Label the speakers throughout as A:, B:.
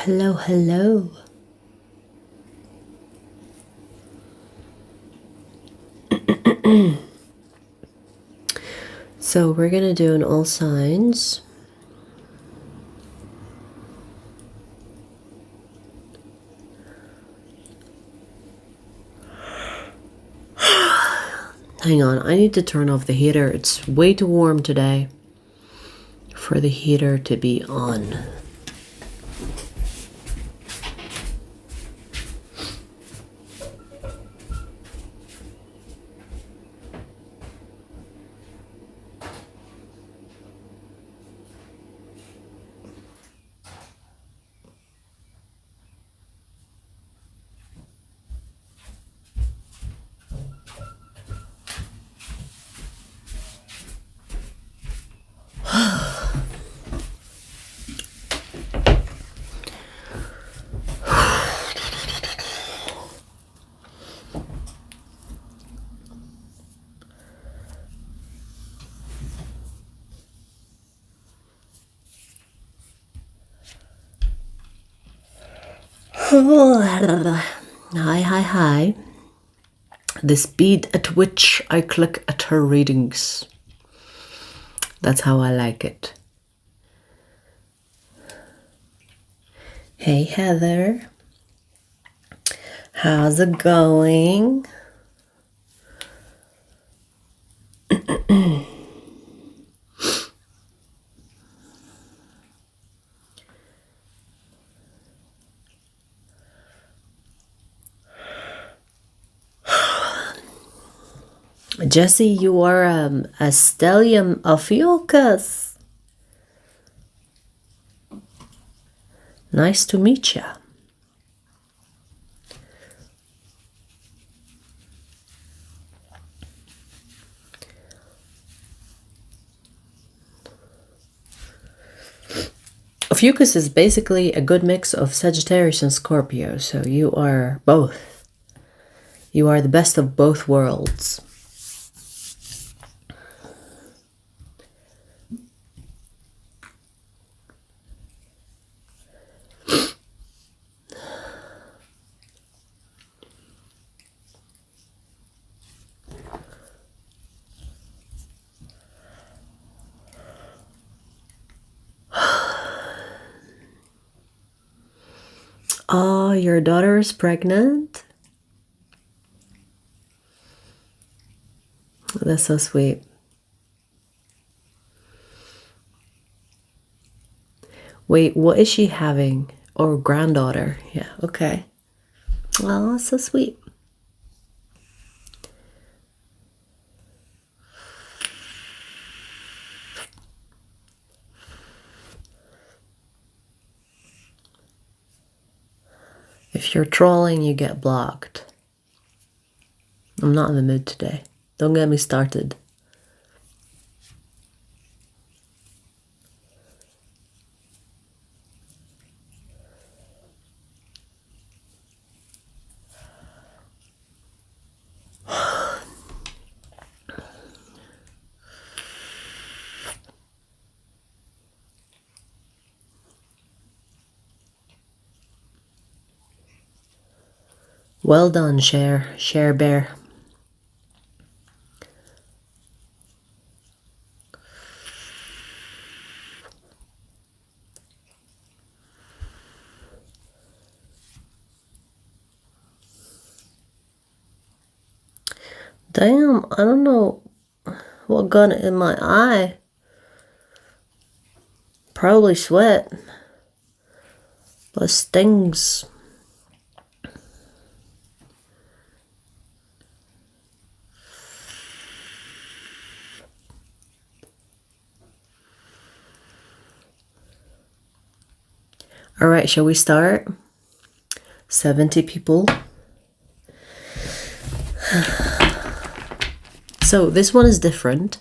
A: Hello, hello. So we're going to do an all signs. Hang on, I need to turn off the heater. It's way too warm today for the heater to be on. Hi. The speed at which I click at her readings. That's how I like it. Hey Heather. How's it going? Jesse, you are a stellium Ophiuchus. Nice to meet you. Ophiuchus is basically a good mix of Sagittarius and Scorpio, so you are both. You are the best of both worlds. Oh, your daughter is pregnant? That's so sweet. Wait, what is she having? Or granddaughter? Yeah, okay. Oh, that's so sweet. If you're trolling, you get blocked. I'm not in the mood today. Don't get me started. Well done, Share Bear. Damn, I don't know what got it in my eye. Probably sweat. But stings. All right, shall we start? 70 people. So this one is different.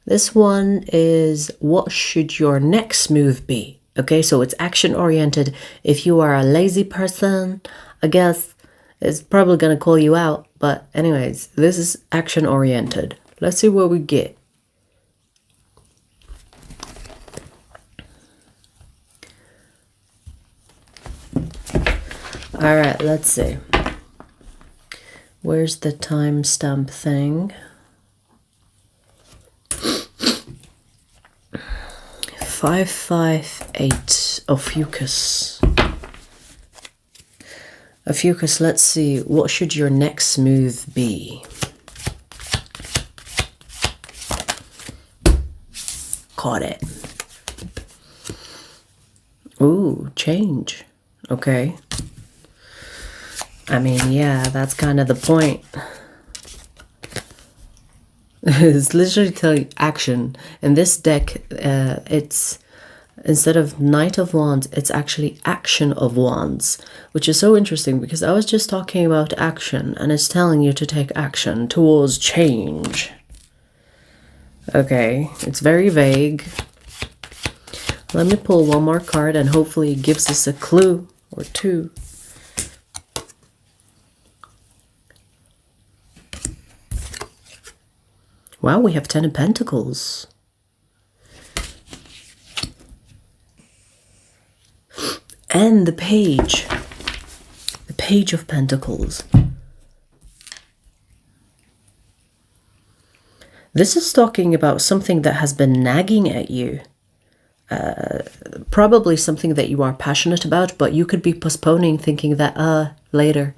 A: This one is what should your next move be? Okay, so it's action oriented. If you are a lazy person, I guess it's probably going to call you out. But anyways, this is action oriented. Let's see what we get. All right, let's see. Where's the timestamp thing? 558 Ophiuchus. Ophiuchus, let's see. What should your next move be? Caught it. Ooh, change. Okay. I mean, yeah, that's kind of the point. It's literally telling you action. In this deck, it's instead of Knight of Wands, it's actually Action of Wands, which is so interesting because I was just talking about action and it's telling you to take action towards change. Okay, it's very vague. Let me pull one more card and hopefully it gives us a clue or two. Wow, we have 10 of Pentacles. And the Page of Pentacles. This is talking about something that has been nagging at you. Probably something that you are passionate about, but you could be postponing, thinking that, later.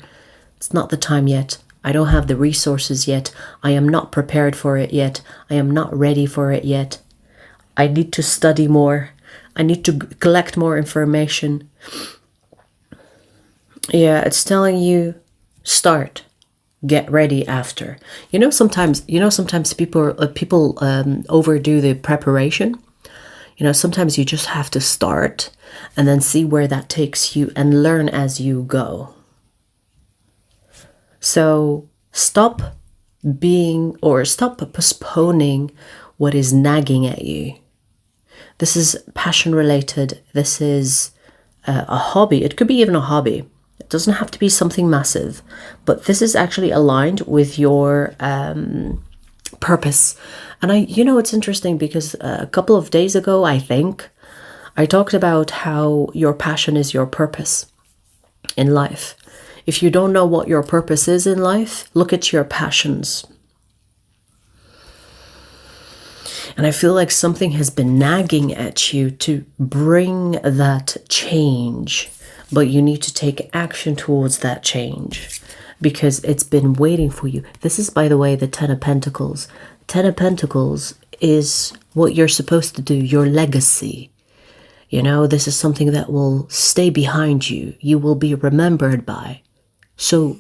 A: It's not the time yet. I don't have the resources yet. I am not prepared for it yet. I am not ready for it yet. I need to study more. I need to collect more information. Yeah, it's telling you start, get ready after. Sometimes people overdo the preparation. Sometimes you just have to start and then see where that takes you and learn as you go. So stop postponing what is nagging at you. This is passion related. This is a hobby. It could be even a hobby. It doesn't have to be something massive, but this is actually aligned with your purpose. And it's interesting because a couple of days ago, I think, I talked about how your passion is your purpose in life. If you don't know what your purpose is in life, look at your passions. And I feel like something has been nagging at you to bring that change, but you need to take action towards that change because it's been waiting for you. This is, by the way, the 10 of Pentacles. 10 of Pentacles is what you're supposed to do, your legacy. This is something that will stay behind you. You will be remembered by. So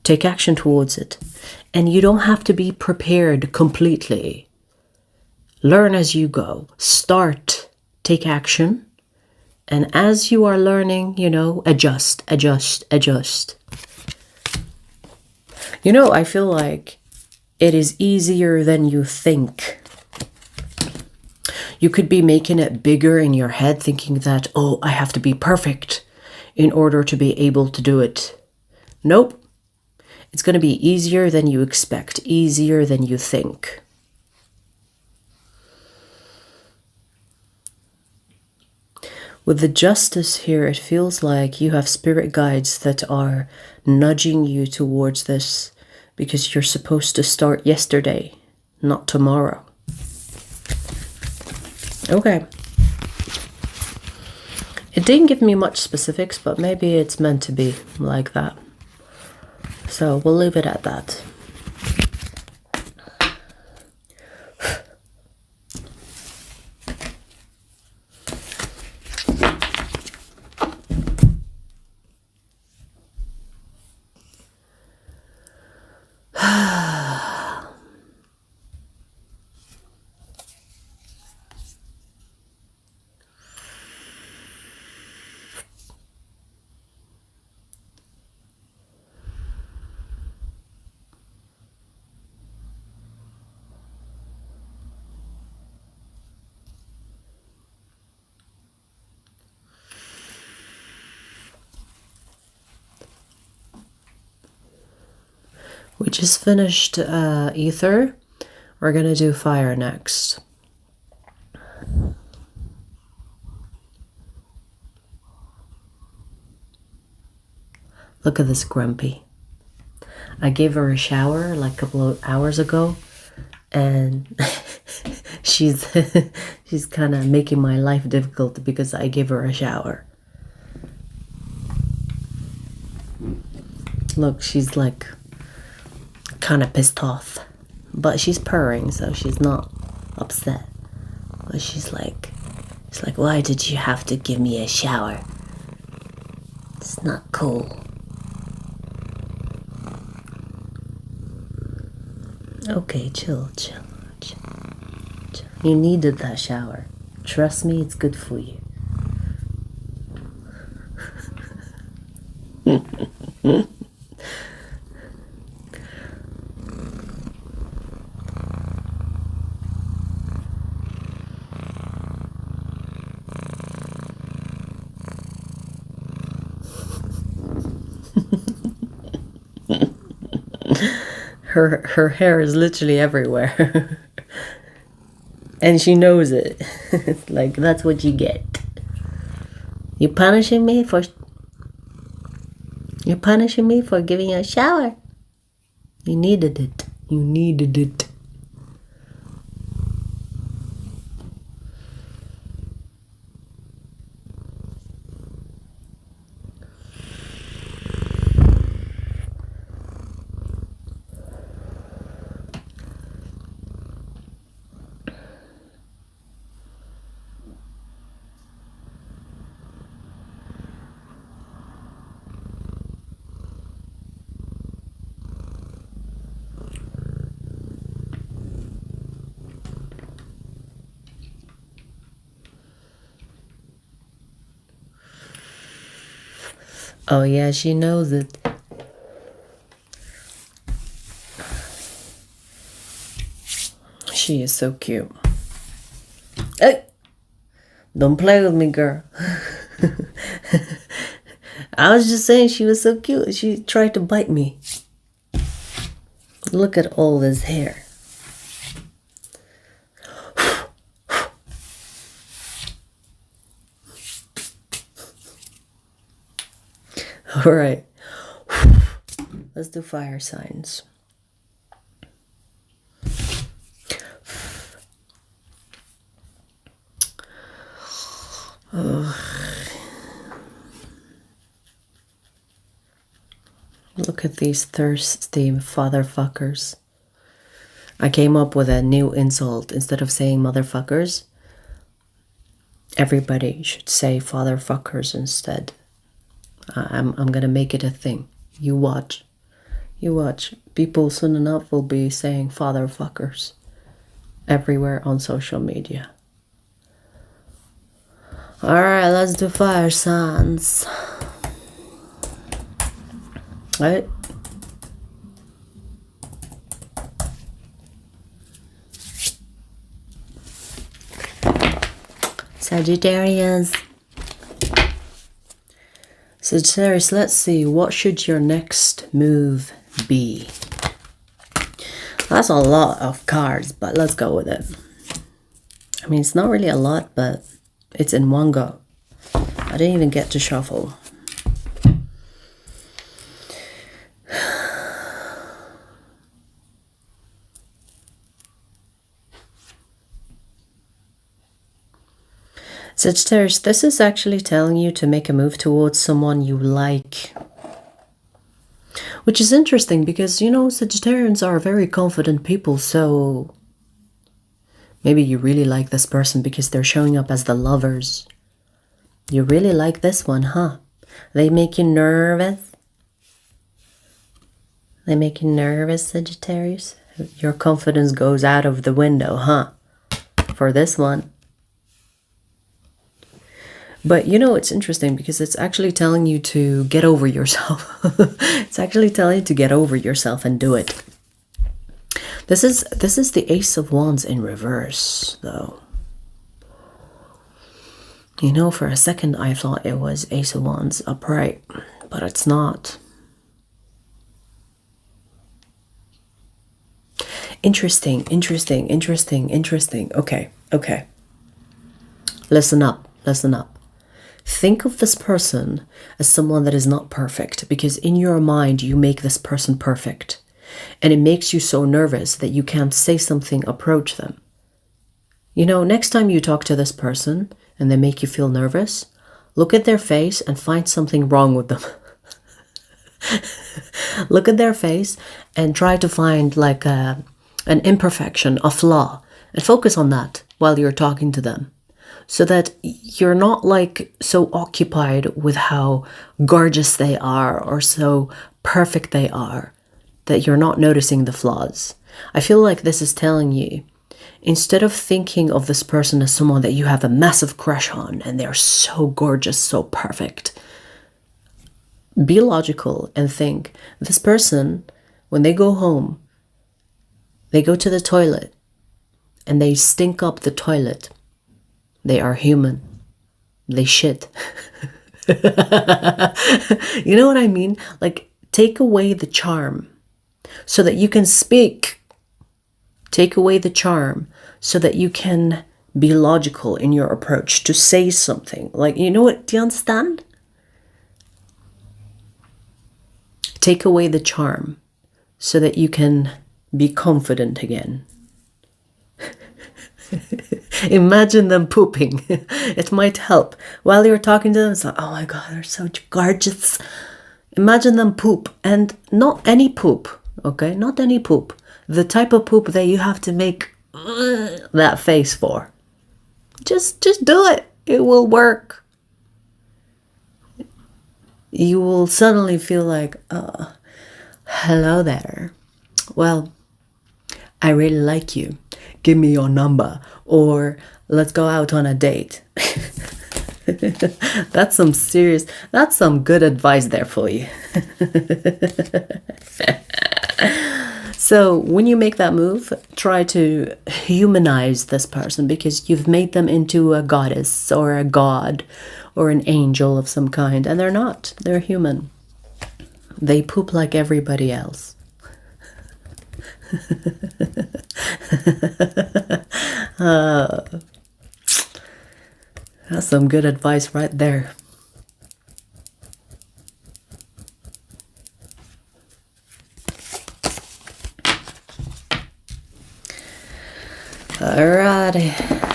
A: take action towards it. And you don't have to be prepared completely. Learn as you go. Start, take action. And as you are learning, adjust. I feel like it is easier than you think. You could be making it bigger in your head, thinking that, I have to be perfect in order to be able to do it. Nope. It's going to be easier than you expect, easier than you think. With the Justice here, it feels like you have spirit guides that are nudging you towards this because you're supposed to start yesterday, not tomorrow. Okay. It didn't give me much specifics, but maybe it's meant to be like that. So we'll leave it at that. We just finished ether. We're going to do fire next. Look at this grumpy. I gave her a shower like a couple of hours ago, and she's she's kind of making my life difficult because I gave her a shower. Look, she's like kind of pissed off, but she's purring, so she's not upset. But she's like, why did you have to give me a shower? It's not cool. Okay, chill. You needed that shower. Trust me, it's good for you. Her hair is literally everywhere. And she knows it. It's like, that's what you get. You're punishing me for giving you a shower. You needed it. Oh yeah, she knows it. She is so cute. Hey! Don't play with me, girl. I was just saying she was so cute. She tried to bite me. Look at all this hair. All right. Let's do fire signs. Look at these thirsty fatherfuckers. I came up with a new insult. Instead of saying motherfuckers, everybody should say fatherfuckers instead. I'm gonna make it a thing. You watch. People soon enough will be saying fatherfuckers everywhere on social media. Alright, let's do fire signs. Right? Sagittarius. Sagittarius, let's see. What should your next move be? That's a lot of cards, but let's go with it. I mean, it's not really a lot, but it's in one go. I didn't even get to shuffle. Sagittarius, this is actually telling you to make a move towards someone you like. Which is interesting because, you know, Sagittarians are very confident people, so maybe you really like this person because they're showing up as the lovers. You really like this one, huh? They make you nervous? They make you nervous, Sagittarius? Your confidence goes out of the window, huh? For this one. But you know, it's interesting because it's actually telling you to get over yourself. It's actually telling you to get over yourself and do it. This is the Ace of Wands in reverse, though. You know, for a second I thought it was Ace of Wands upright, but it's not. Interesting. Okay. Listen up. Think of this person as someone that is not perfect, because in your mind you make this person perfect. And it makes you so nervous that you can't say something, approach them. You know, next time you talk to this person and they make you feel nervous, look at their face and find something wrong with them. Look at their face and try to find like an imperfection, a flaw, and focus on that while you're talking to them. So that you're not like so occupied with how gorgeous they are or so perfect they are that you're not noticing the flaws. I feel like this is telling you, instead of thinking of this person as someone that you have a massive crush on and they're so gorgeous, so perfect, be logical and think, this person, when they go home, they go to the toilet and they stink up the toilet. They are human. They shit. You know what I mean? Like, take away the charm so that you can speak. Take away the charm so that you can be logical in your approach to say something. Like, you know what? Do you understand? Take away the charm so that you can be confident again. Imagine them pooping. It might help. While you're talking to them, it's like, oh my God, they're so gorgeous. Imagine them poop. And not any poop, okay? Not any poop. The type of poop that you have to make that face for. Just do it. It will work. You will suddenly feel like, oh, hello there. Well, I really like you. Give me your number, or let's go out on a date. That's some good advice there for you. So when you make that move, try to humanize this person, because you've made them into a goddess or a god or an angel of some kind, and they're not. They're human. They poop like everybody else. That's some good advice right there. Alrighty.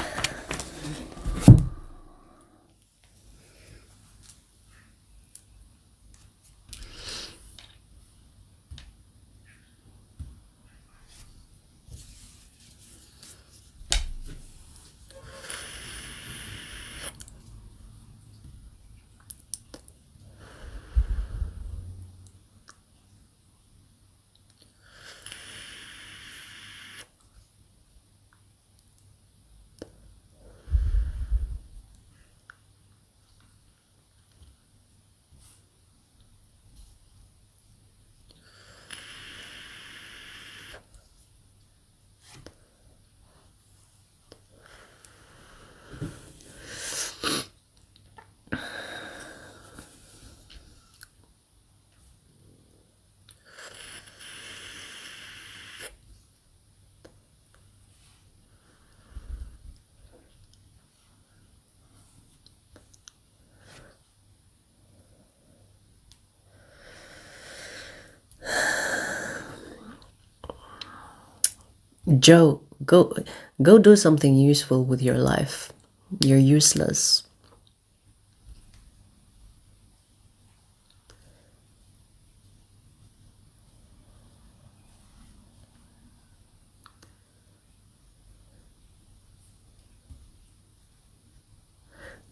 A: Joe, go do something useful with your life. You're useless.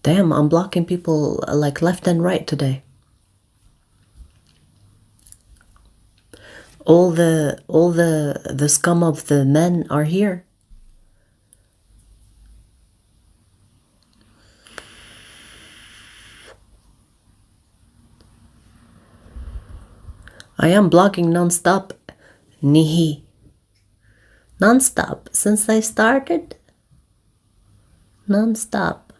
A: Damn, I'm blocking people like left and right today. All the scum of the men are here. I am blocking non-stop, Nihi. Non-stop since I started. Non-stop.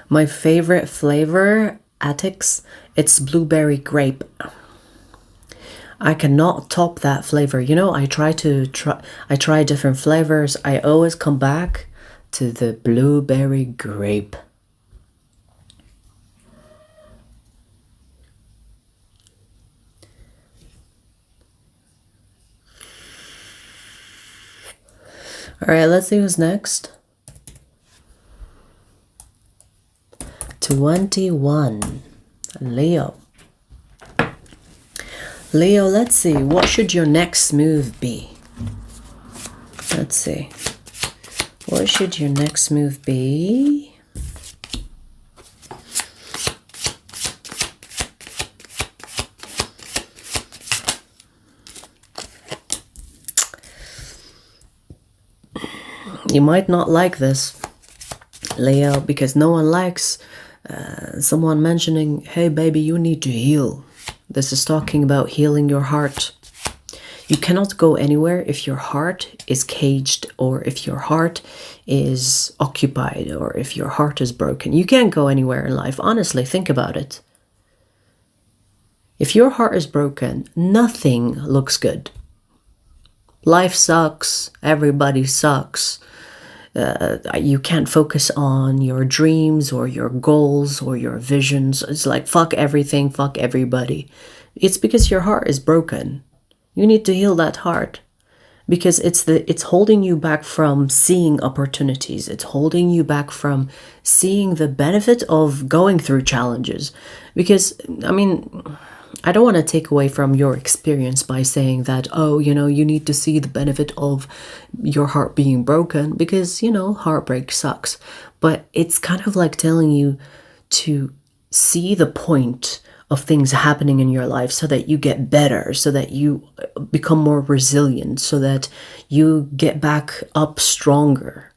A: My favorite flavor, Atix, it's blueberry grape. I cannot top that flavor. You know, I try different flavors. I always come back to the blueberry grape. All right, let's see who's next. 21, Leo. Leo, let's see, what should your next move be? Let's see. What should your next move be? You might not like this, Leo, because no one likes someone mentioning, hey baby, you need to heal. This is talking about healing your heart. You cannot go anywhere if your heart is caged, or if your heart is occupied, or if your heart is broken. You can't go anywhere in life. Honestly, think about it. If your heart is broken, nothing looks good. Life sucks. Everybody sucks. You can't focus on your dreams or your goals or your visions. It's like, fuck everything, fuck everybody. It's because your heart is broken. You need to heal that heart, because it's holding you back from seeing opportunities. It's holding you back from seeing the benefit of going through challenges. Because, I mean, I don't want to take away from your experience by saying that, oh, you know, you need to see the benefit of your heart being broken, because, you know, heartbreak sucks. But it's kind of like telling you to see the point of things happening in your life so that you get better, so that you become more resilient, so that you get back up stronger.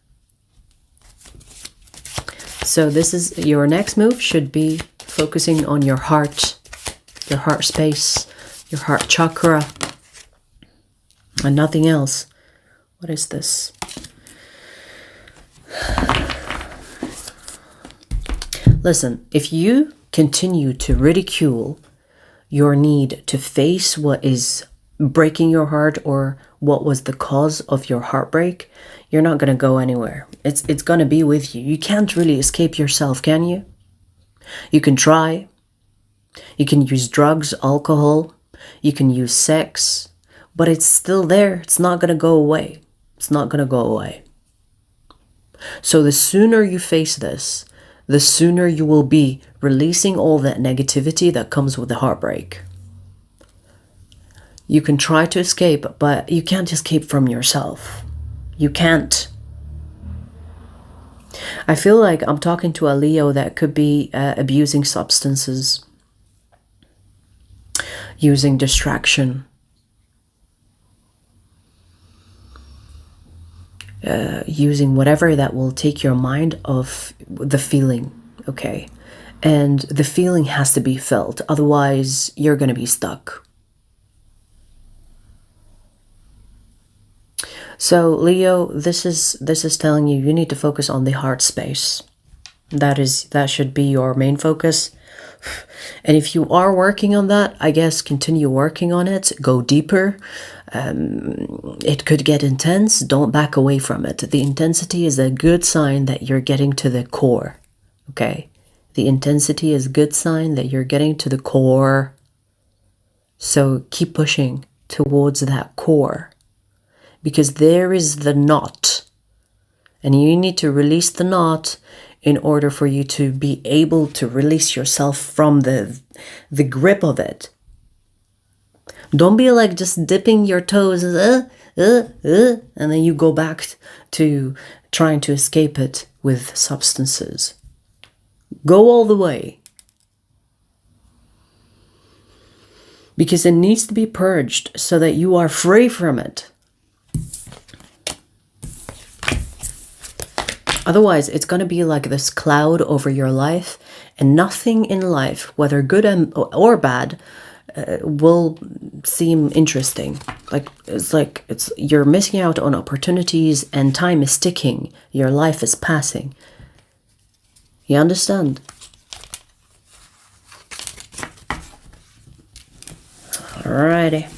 A: So this is your next move, should be focusing on your heart space, your heart chakra, and nothing else. What is this? Listen, if you continue to ridicule your need to face what is breaking your heart or what was the cause of your heartbreak, you're not going to go anywhere. It's going to be with you. You can't really escape yourself, can you? You can try. You can use drugs, alcohol. You can use sex. But it's still there. It's not going to go away. It's not going to go away. So the sooner you face this, the sooner you will be releasing all that negativity that comes with the heartbreak. You can try to escape, but you can't escape from yourself. You can't. I feel like I'm talking to a Leo that could be abusing substances, using distraction, using whatever that will take your mind off the feeling, okay? And the feeling has to be felt, otherwise you're going to be stuck. So Leo, this is telling you you need to focus on the heart space. That should be your main focus. And if you are working on that, I guess continue working on it, go deeper. It could get intense. Don't back away from it. The intensity is a good sign that you're getting to the core, okay? The intensity is a good sign that you're getting to the core. So keep pushing towards that core, because there is the knot, and you need to release the knot in order for you to be able to release yourself from the grip of it. Don't be like just dipping your toes and then you go back to trying to escape it with substances. Go all the way. Because it needs to be purged so that you are free from it. Otherwise, it's going to be like this cloud over your life, and nothing in life, whether good or bad, will seem interesting. It's you're missing out on opportunities, and time is ticking. Your life is passing. You understand? Alrighty.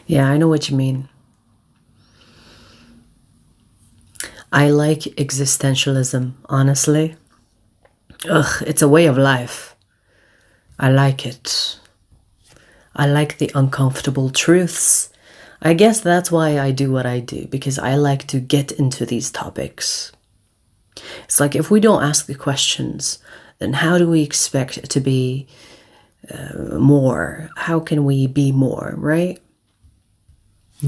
A: Yeah, I know what you mean. I like existentialism, honestly. Ugh, it's a way of life. I like it. I like the uncomfortable truths. I guess that's why I do what I do, because I like to get into these topics. It's like if we don't ask the questions, then how do we expect to be more? How can we be more, right?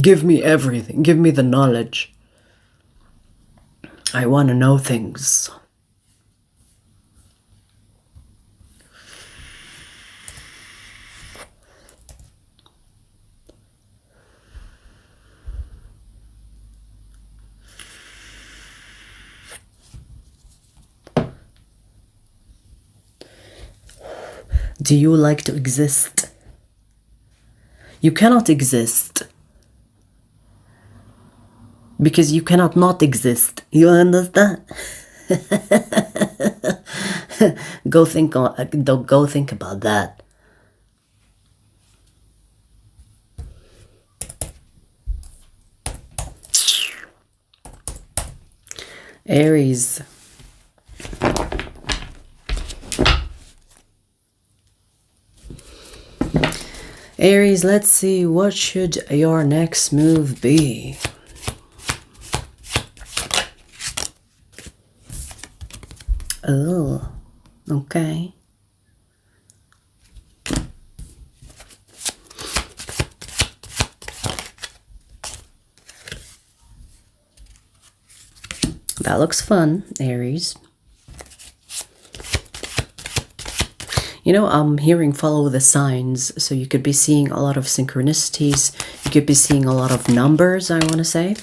A: Give me everything. Give me the knowledge. I want to know things. Do you like to exist? You cannot exist because you cannot not exist. You understand? Go think about that. Aries. Aries, let's see, what should your next move be? Oh, okay. That looks fun, Aries. You know, I'm hearing follow the signs, so you could be seeing a lot of synchronicities. You could be seeing a lot of numbers, I want to say.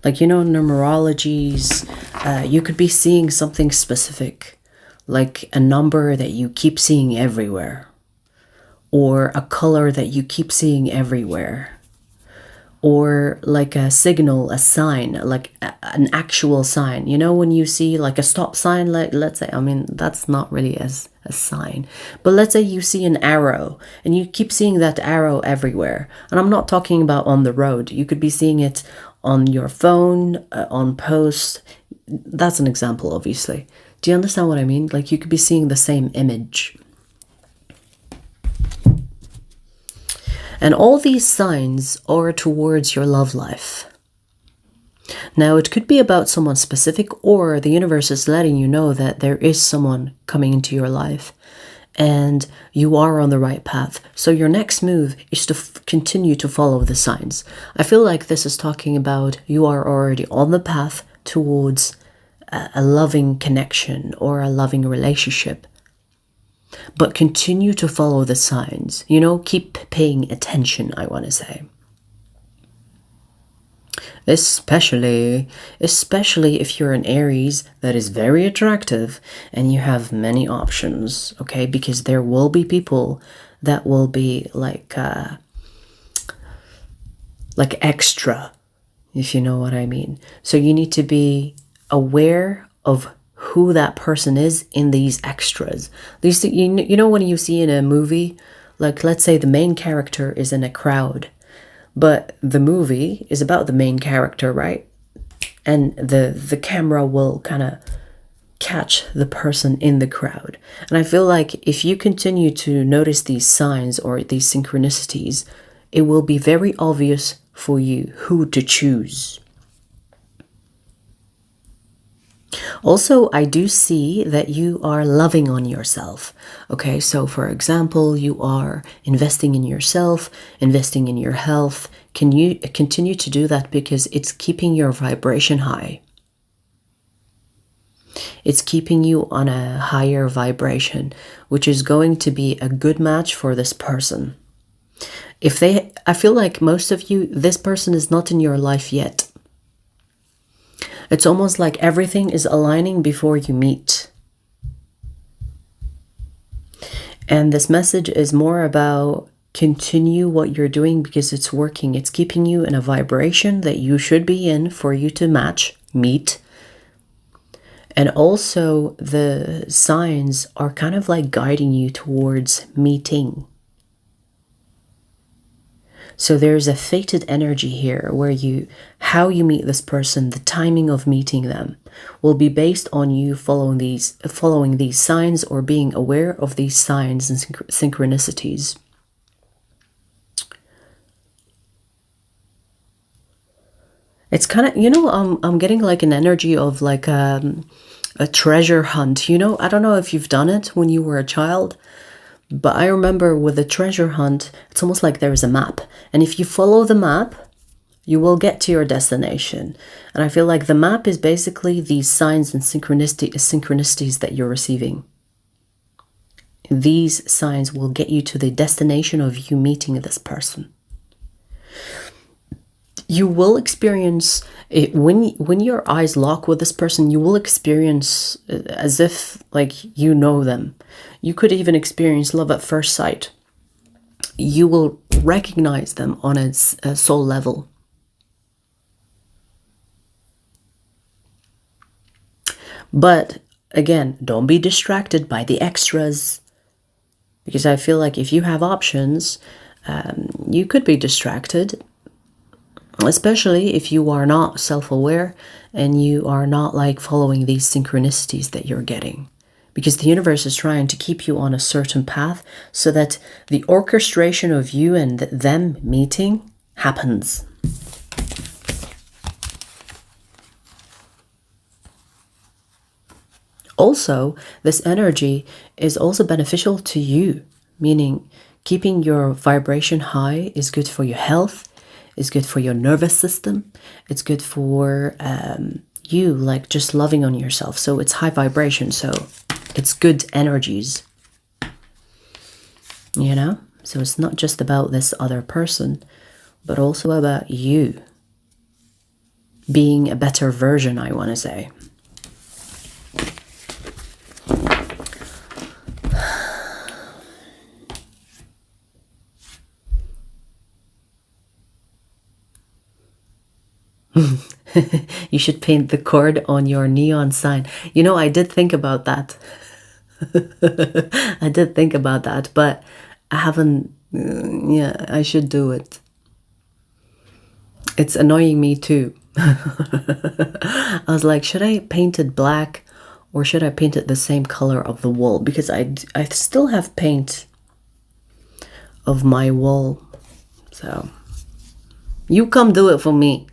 A: Like, you know, numerologies. You could be seeing something specific, like a number that you keep seeing everywhere, or a color that you keep seeing everywhere, or like a signal, a sign, like an actual sign. You know, when you see like a stop sign, like, let's say, I mean, that's not really as a sign, but let's say you see an arrow and you keep seeing that arrow everywhere. And I'm not talking about on the road. You could be seeing it on your phone, on post. That's an example, obviously. Do you understand what I mean? Like, you could be seeing the same image. And all these signs are towards your love life. Now, it could be about someone specific, or the universe is letting you know that there is someone coming into your life and you are on the right path. So your next move is to continue to follow the signs. I feel like this is talking about you are already on the path towards a loving connection or a loving relationship. But continue to follow the signs. You know, keep paying attention, I want to say. Especially if you're an Aries that is very attractive and you have many options, okay? Because there will be people that will be like extra, if you know what I mean. So you need to be aware of who that person is in these extras. These, you know, when you see in a movie, like, let's say the main character is in a crowd, but the movie is about the main character, right? And the camera will kind of catch the person in the crowd. And I feel like if you continue to notice these signs or these synchronicities, it will be very obvious for you who to choose. Also, I do see that you are loving on yourself. Okay, so for example, you are investing in yourself, investing in your health. Can you continue to do that because it's keeping your vibration high? It's keeping you on a higher vibration, which is going to be a good match for this person. I feel like most of you, this person is not in your life yet. It's almost like everything is aligning before you meet. And this message is more about continue what you're doing because it's working. It's keeping you in a vibration that you should be in for you to meet. And also the signs are kind of like guiding you towards meeting. So there's a fated energy here where how you meet this person, the timing of meeting them will be based on you following these signs or being aware of these signs and synchronicities. It's kind of, I'm getting like an energy of like a treasure hunt. I don't know if you've done it when you were a child, but I remember with a treasure hunt, it's almost like there is a map. And if you follow the map, you will get to your destination. And I feel like the map is basically these signs and synchronicities that you're receiving. These signs will get you to the destination of you meeting this person. You will experience it when your eyes lock with this person. You will experience as if like you know them. You could even experience love at first sight. You will recognize them on a soul level. But again, don't be distracted by the extras, because I feel like if you have options, you could be distracted, especially if you are not self-aware and you are not like following these synchronicities that you're getting, because the universe is trying to keep you on a certain path so that the orchestration of you and them meeting happens. Also, this energy is also beneficial to you, meaning keeping your vibration high is good for your health, is good for your nervous system, it's good for you, like just loving on yourself. So it's high vibration, so it's good energies, So it's not just about this other person, but also about you being a better version, I want to say. You should paint the cord on your neon sign. I did think about that. I did think about that, but I haven't. Yeah, I should do it. It's annoying me too. I was like, should I paint it black or should I paint it the same color of the wall? Because I still have paint of my wall. So you come do it for me.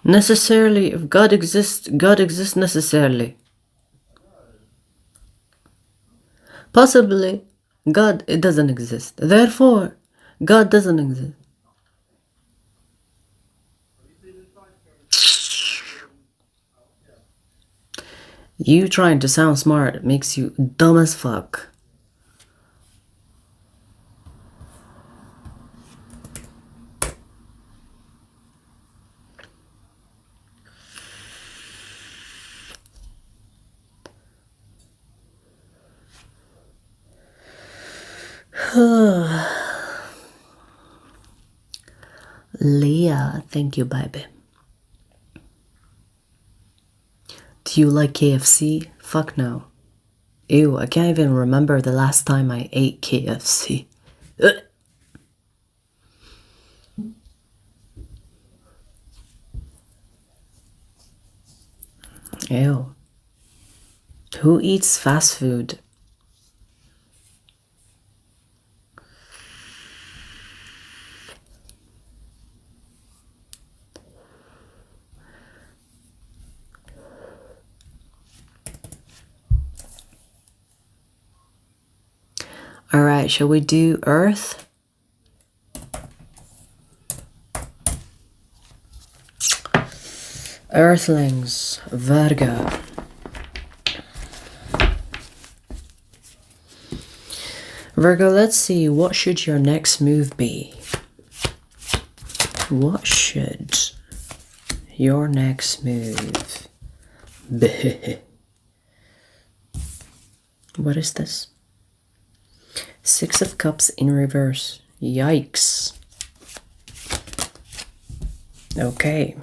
A: Necessarily, if God exists necessarily. Possibly, God, it doesn't exist. Therefore, God doesn't exist. You trying to sound smart makes you dumb as fuck. Leah, thank you, baby. Do you like KFC? Fuck no. Ew, I can't even remember the last time I ate KFC. Ugh. Ew. Who eats fast food? All right, shall we do Earth? Earthlings, Virgo. Virgo, let's see, what should your next move be? What should your next move be? What is this? Six of Cups in reverse. Yikes. Okay.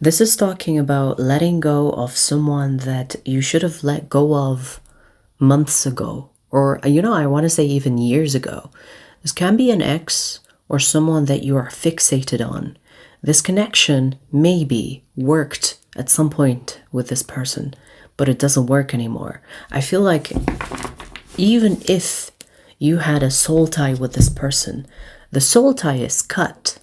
A: This is talking about letting go of someone that you should have let go of months ago. Or, I want to say even years ago. This can be an ex or someone that you are fixated on. This connection maybe worked at some point with this person, but it doesn't work anymore. I feel like even if you had a soul tie with this person, the soul tie is cut,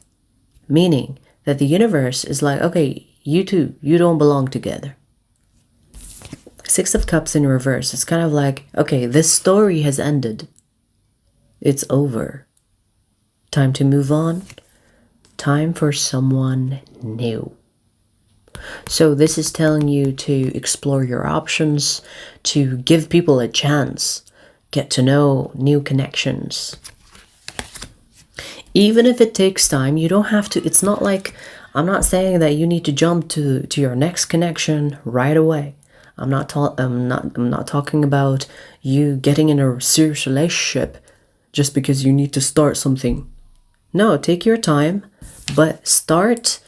A: meaning that the universe is like, okay, you two, you don't belong together. Six of Cups in reverse. It's kind of like, okay, this story has ended. It's over. Time to move on. Time for someone new. So this is telling you to explore your options, to give people a chance, get to know new connections. Even if it takes time, you don't have to, it's not like, I'm not saying that you need to jump to your next connection right away. I'm not talking about you getting in a serious relationship just because you need to start something. No, take your time, but start,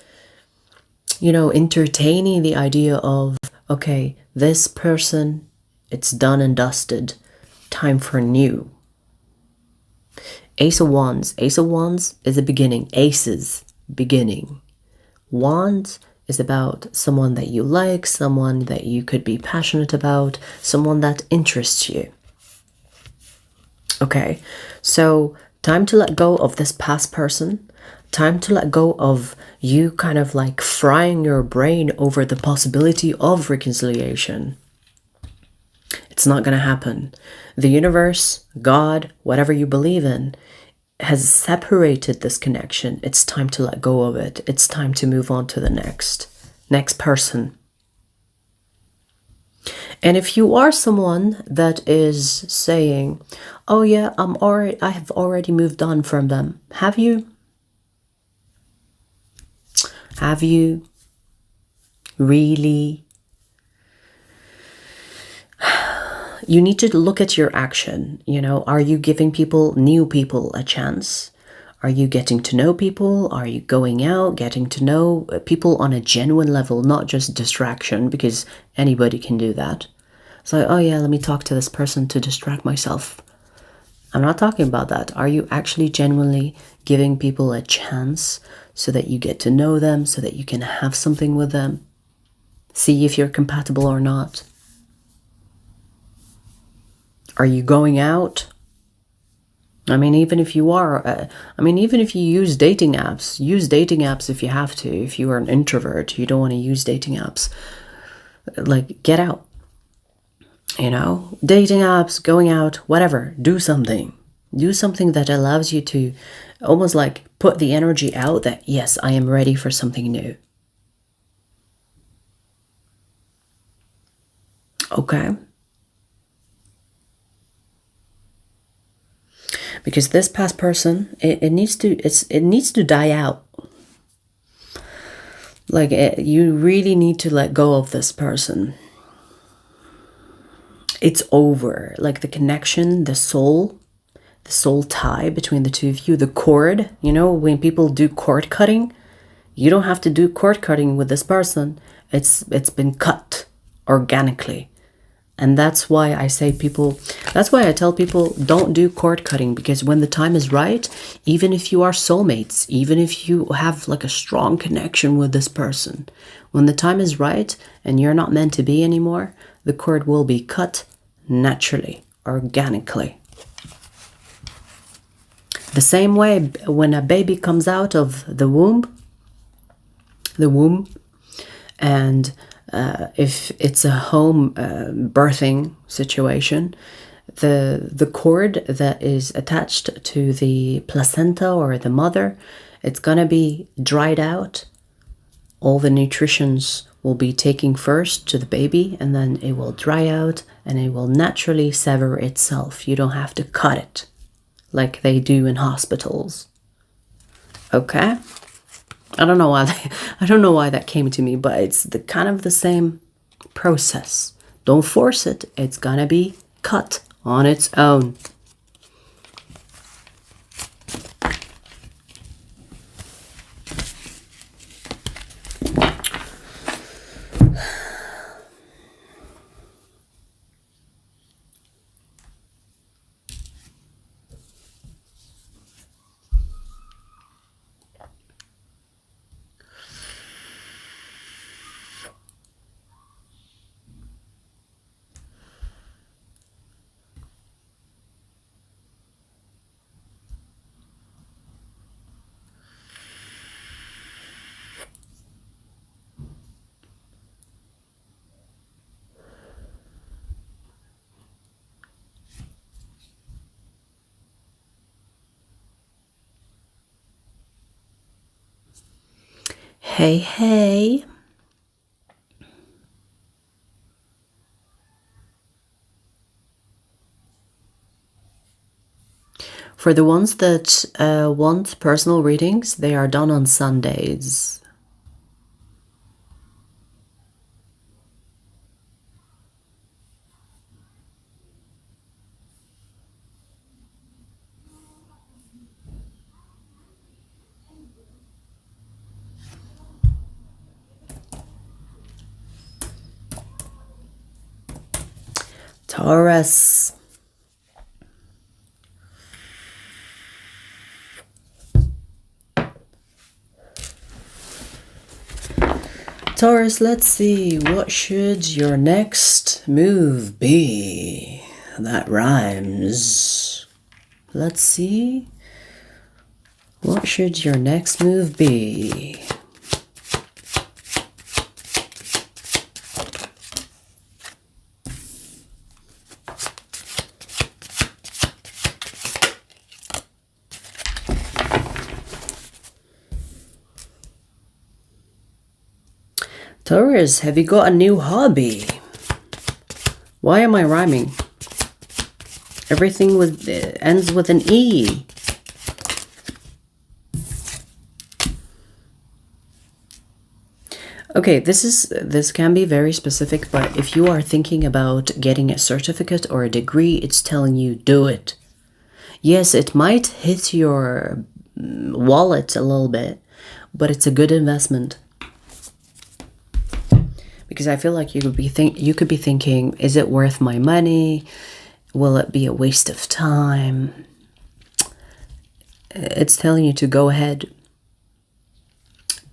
A: entertaining the idea of, okay, this person, it's done and dusted. Time for new. Ace of Wands. Ace of Wands is a beginning. Aces, beginning. Wands is about someone that you like, someone that you could be passionate about, someone that interests you. Okay, so time to let go of this past person. Time to let go of you kind of like frying your brain over the possibility of reconciliation. It's not going to happen. The universe, God, whatever you believe in, has separated this connection. It's time to let go of it. It's time to move on to the next person. And if you are someone that is saying, oh yeah, I have already moved on from them. Have you? Have you really? You need to look at your action. Are you giving new people a chance? Are you getting to know people? Are you going out, getting to know people on a genuine level, not just distraction, because anybody can do that. It's like, oh yeah, let me talk to this person to distract myself. I'm not talking about that. Are you actually genuinely giving people a chance so that you get to know them, so that you can have something with them? See if you're compatible or not. Are you going out? Even if you are, even if you use dating apps if you have to. If you are an introvert, you don't want to use dating apps. Like, get out. Dating apps, going out, whatever. Do something. Do something that allows you to almost like put the energy out that, yes, I am ready for something new. Okay. Because this past person, it needs to die out. Like, you really need to let go of this person. It's over. Like, the connection, the soul tie between the two of you, the cord. When people do cord cutting, you don't have to do cord cutting with this person. It's been cut organically. And that's why I tell people, don't do cord cutting, because when the time is right, even if you are soulmates, even if you have like a strong connection with this person, when the time is right and you're not meant to be anymore, the cord will be cut naturally, organically. The same way when a baby comes out of the womb, and if it's a home birthing situation, the cord that is attached to the placenta or the mother, it's gonna be dried out. All the nutritions will be taken first to the baby, and then it will dry out and it will naturally sever itself. You don't have to cut it like they do in hospitals. Okay? I don't know why that came to me, but it's the kind of the same process. Don't force it. It's gonna be cut on its own. Hey, hey. For the ones that want personal readings, they are done on Sundays. Taurus. Taurus, let's see. What should your next move be? That rhymes. Let's see. What should your next move be? Taurus, have you got a new hobby? Why am I rhyming? Everything ends with an E. Okay, this can be very specific, but if you are thinking about getting a certificate or a degree, it's telling you do it. Yes, it might hit your wallet a little bit, but it's a good investment. Because I feel like you could be thinking, is it worth my money? Will it be a waste of time? It's telling you to go ahead.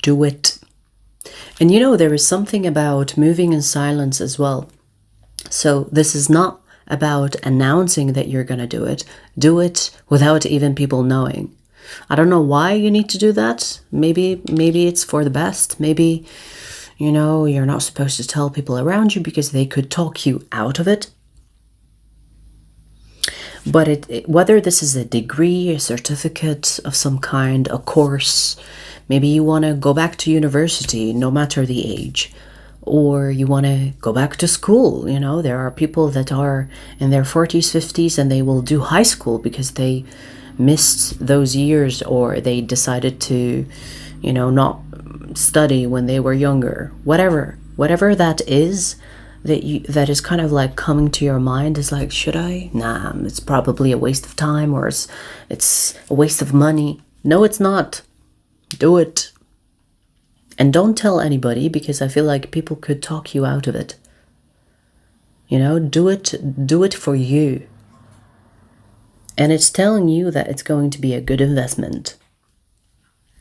A: Do it. And you know, there is something about moving in silence as well. So this is not about announcing that you're going to do it. Do it without even people knowing. I don't know why you need to do that. Maybe it's for the best. Maybe, you know, you're not supposed to tell people around you because they could talk you out of it. But whether this is a degree, a certificate of some kind, a course, maybe you want to go back to university, no matter the age, or you want to go back to school. You know, there are people that are in their 40s, 50s, and they will do high school because they missed those years, or they decided to, you know, not study when they were younger. Whatever that is, that is kind of like coming to your mind is like, should I? Nah, it's probably a waste of time, or it's a waste of money. No, it's not. Do it. And don't tell anybody, because I feel like people could talk you out of it. You know, do it for you. And it's telling you that it's going to be a good investment.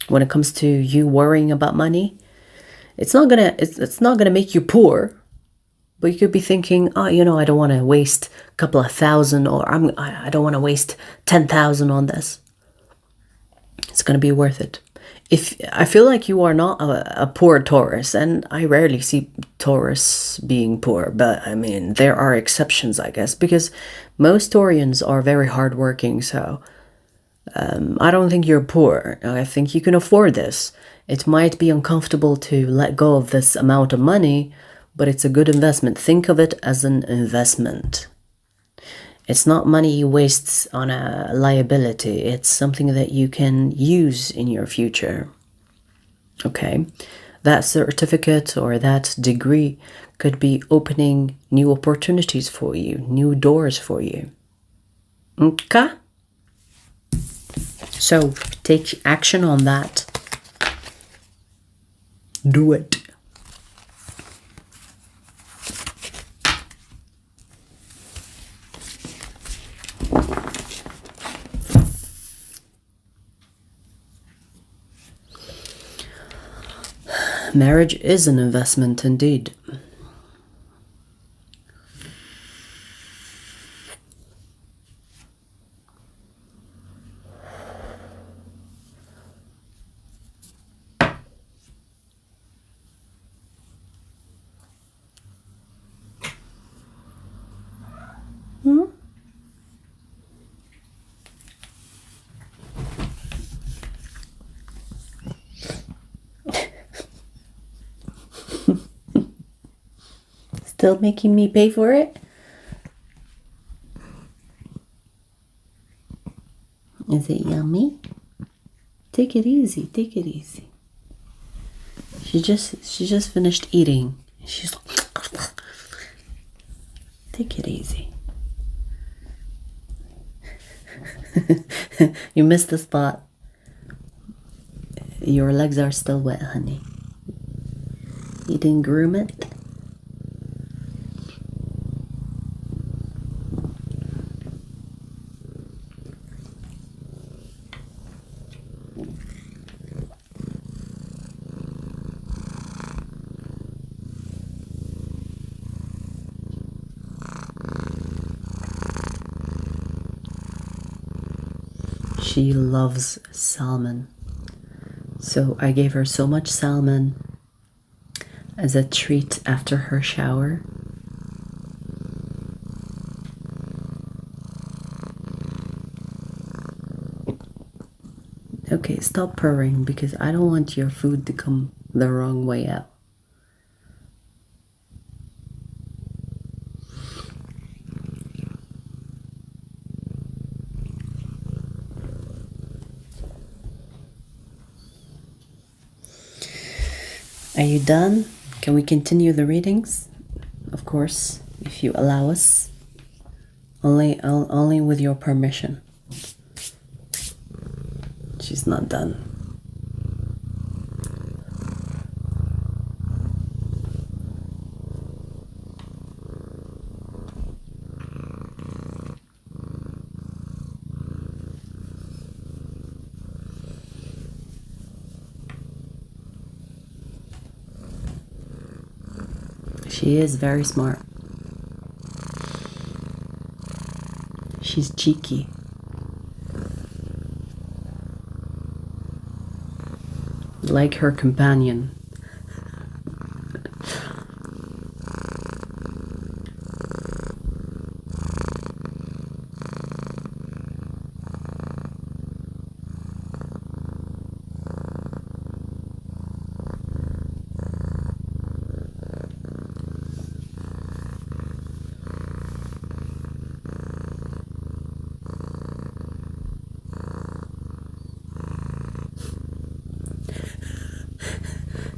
A: When it comes to you worrying about money, it's not gonna make you poor. But you could be thinking, oh, you know, I don't want to waste a couple of thousand, or I don't want to waste 10,000 on this. It's going to be worth it. if I feel like you are not a poor Taurus, and I rarely see Taurus being poor, but I mean, there are exceptions, I guess, because most Taurians are very hardworking, so I don't think you're poor. I think you can afford this. It might be uncomfortable to let go of this amount of money, but it's a good investment. Think of it as an investment. It's not money you waste on a liability. It's something that you can use in your future. Okay? That certificate or that degree could be opening new opportunities for you, new doors for you. Okay? So take action on that. Do it. Marriage is an investment indeed. Still making me pay for it? Is it yummy? Take it easy, take it easy. She just finished eating. She's like, take it easy. You missed the spot. Your legs are still wet, honey. You didn't groom it? She loves salmon. So I gave her so much salmon as a treat after her shower. Okay, stop purring because I don't want your food to come the wrong way out. Are you done? Can we continue the readings? Of course, if you allow us. Only with your permission. She's not done. She is very smart. She's cheeky. Like her companion.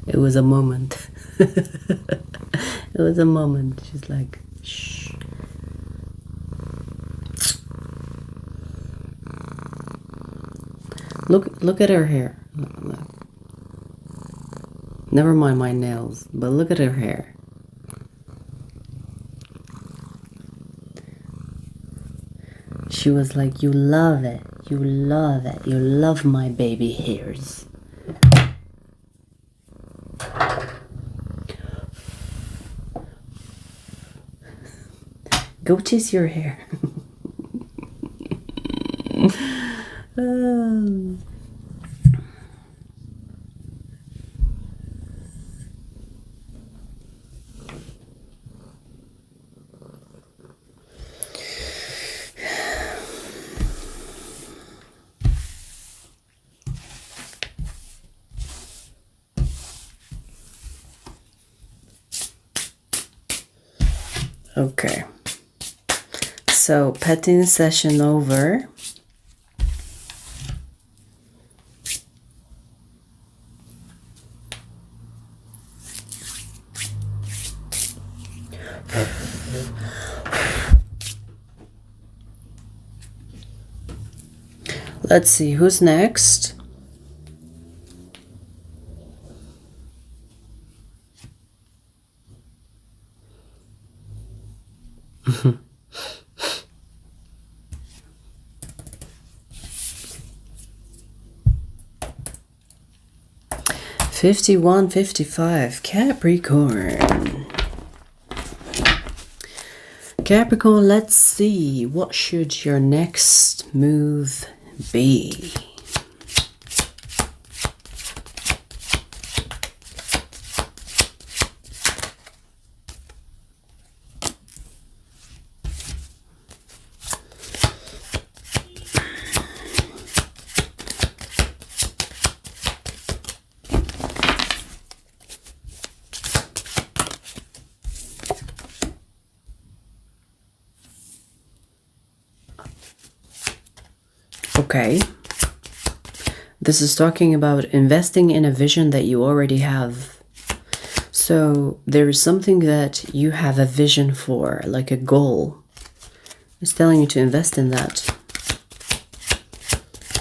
A: It was a moment. It was a moment. She's like, shh. Look at her hair. Look. Never mind my nails, but look at her hair. She was like, you love it. You love it. You love my baby hairs. Go chase your hair. Okay. So, petting session over. Let's see, who's next? $51, $55, Capricorn. Capricorn, let's see. What should your next move be? Okay. This is talking about investing in a vision that you already have. So there is something that you have a vision for, like a goal. It's telling you to invest in that.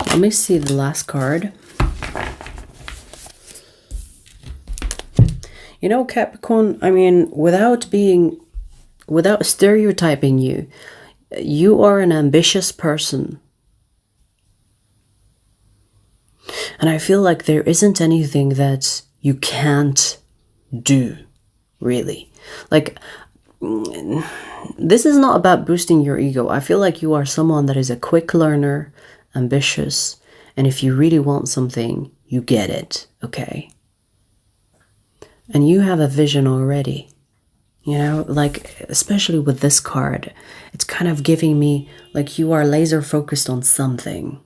A: Let me see the last card. You know, Capricorn, I mean, without stereotyping you, you are an ambitious person. And I feel like there isn't anything that you can't do, really. Like, this is not about boosting your ego. I feel like you are someone that is a quick learner, ambitious, and if you really want something, you get it, okay? And you have a vision already. You know, like, especially with this card, it's kind of giving me like you are laser focused on something.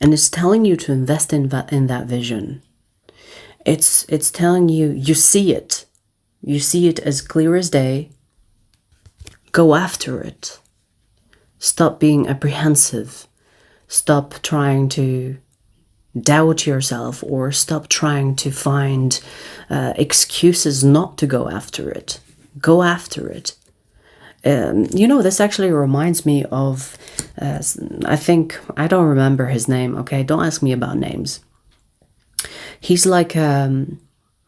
A: And it's telling you to invest in that vision. It's telling you, you see it. You see it as clear as day. Go after it. Stop being apprehensive. Stop trying to doubt yourself, or stop trying to find excuses not to go after it. Go after it. You know, this actually reminds me of, I don't remember his name, okay? Don't ask me about names. He's like a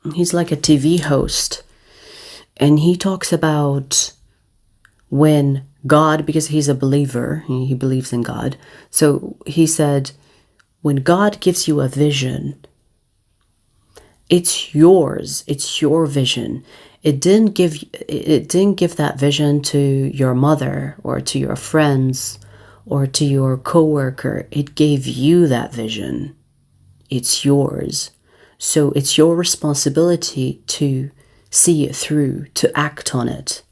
A: TV host, and he talks about when God, because he's a believer, he believes in God. So he said, when God gives you a vision, it's yours, it's your vision. It didn't give that vision to your mother or to your friends or to your coworker. It gave you that vision. It's yours. So it's your responsibility to see it through, to act on it,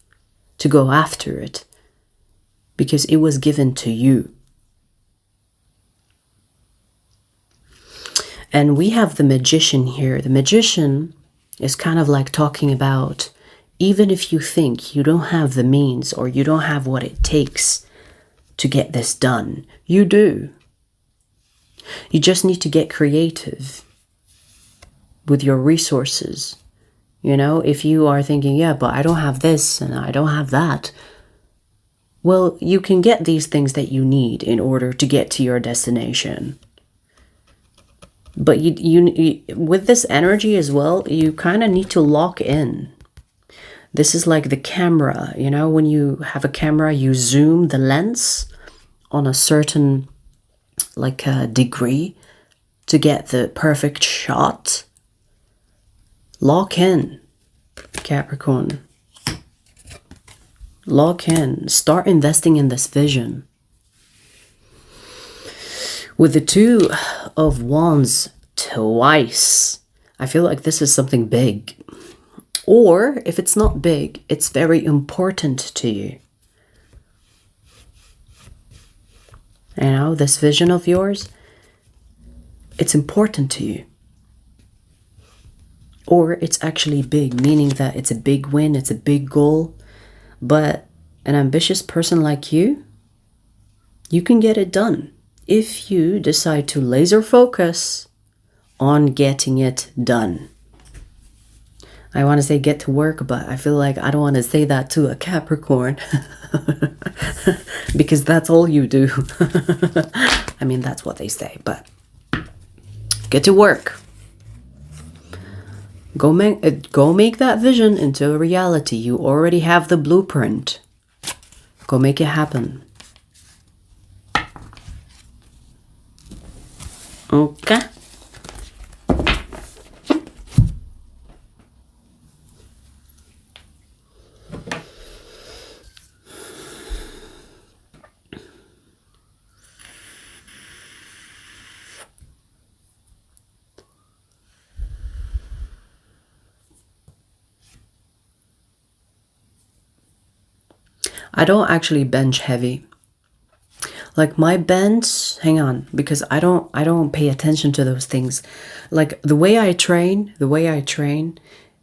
A: to go after it, because it was given to you. And we have the magician here. The magician is kind of like talking about, even if you think you don't have the means or you don't have what it takes to get this done, you do. You just need to get creative with your resources. You know, if you are thinking, yeah, but I don't have this and I don't have that. Well, you can get these things that you need in order to get to your destination. But you with this energy as well, you kind of need to lock in. This is like the camera, you know, when you have a camera, you zoom the lens on a certain like a degree to get the perfect shot. Lock in, Capricorn. Lock in. Start investing in this vision. With the Two of Wands twice, I feel like this is something big. Or if it's not big, it's very important to you. You know, this vision of yours, it's important to you. Or it's actually big, meaning that it's a big win, it's a big goal. But an ambitious person like you can get it done if you decide to laser focus on getting it done. I want to say get to work, but I feel like I don't want to say that to a Capricorn because that's all you do. I mean, that's what they say, but get to work. Go make that vision into a reality. You already have the blueprint. Go make it happen. Okay. I don't actually bench heavy. Like my bench, hang on, because I don't pay attention to those things. Like the way I train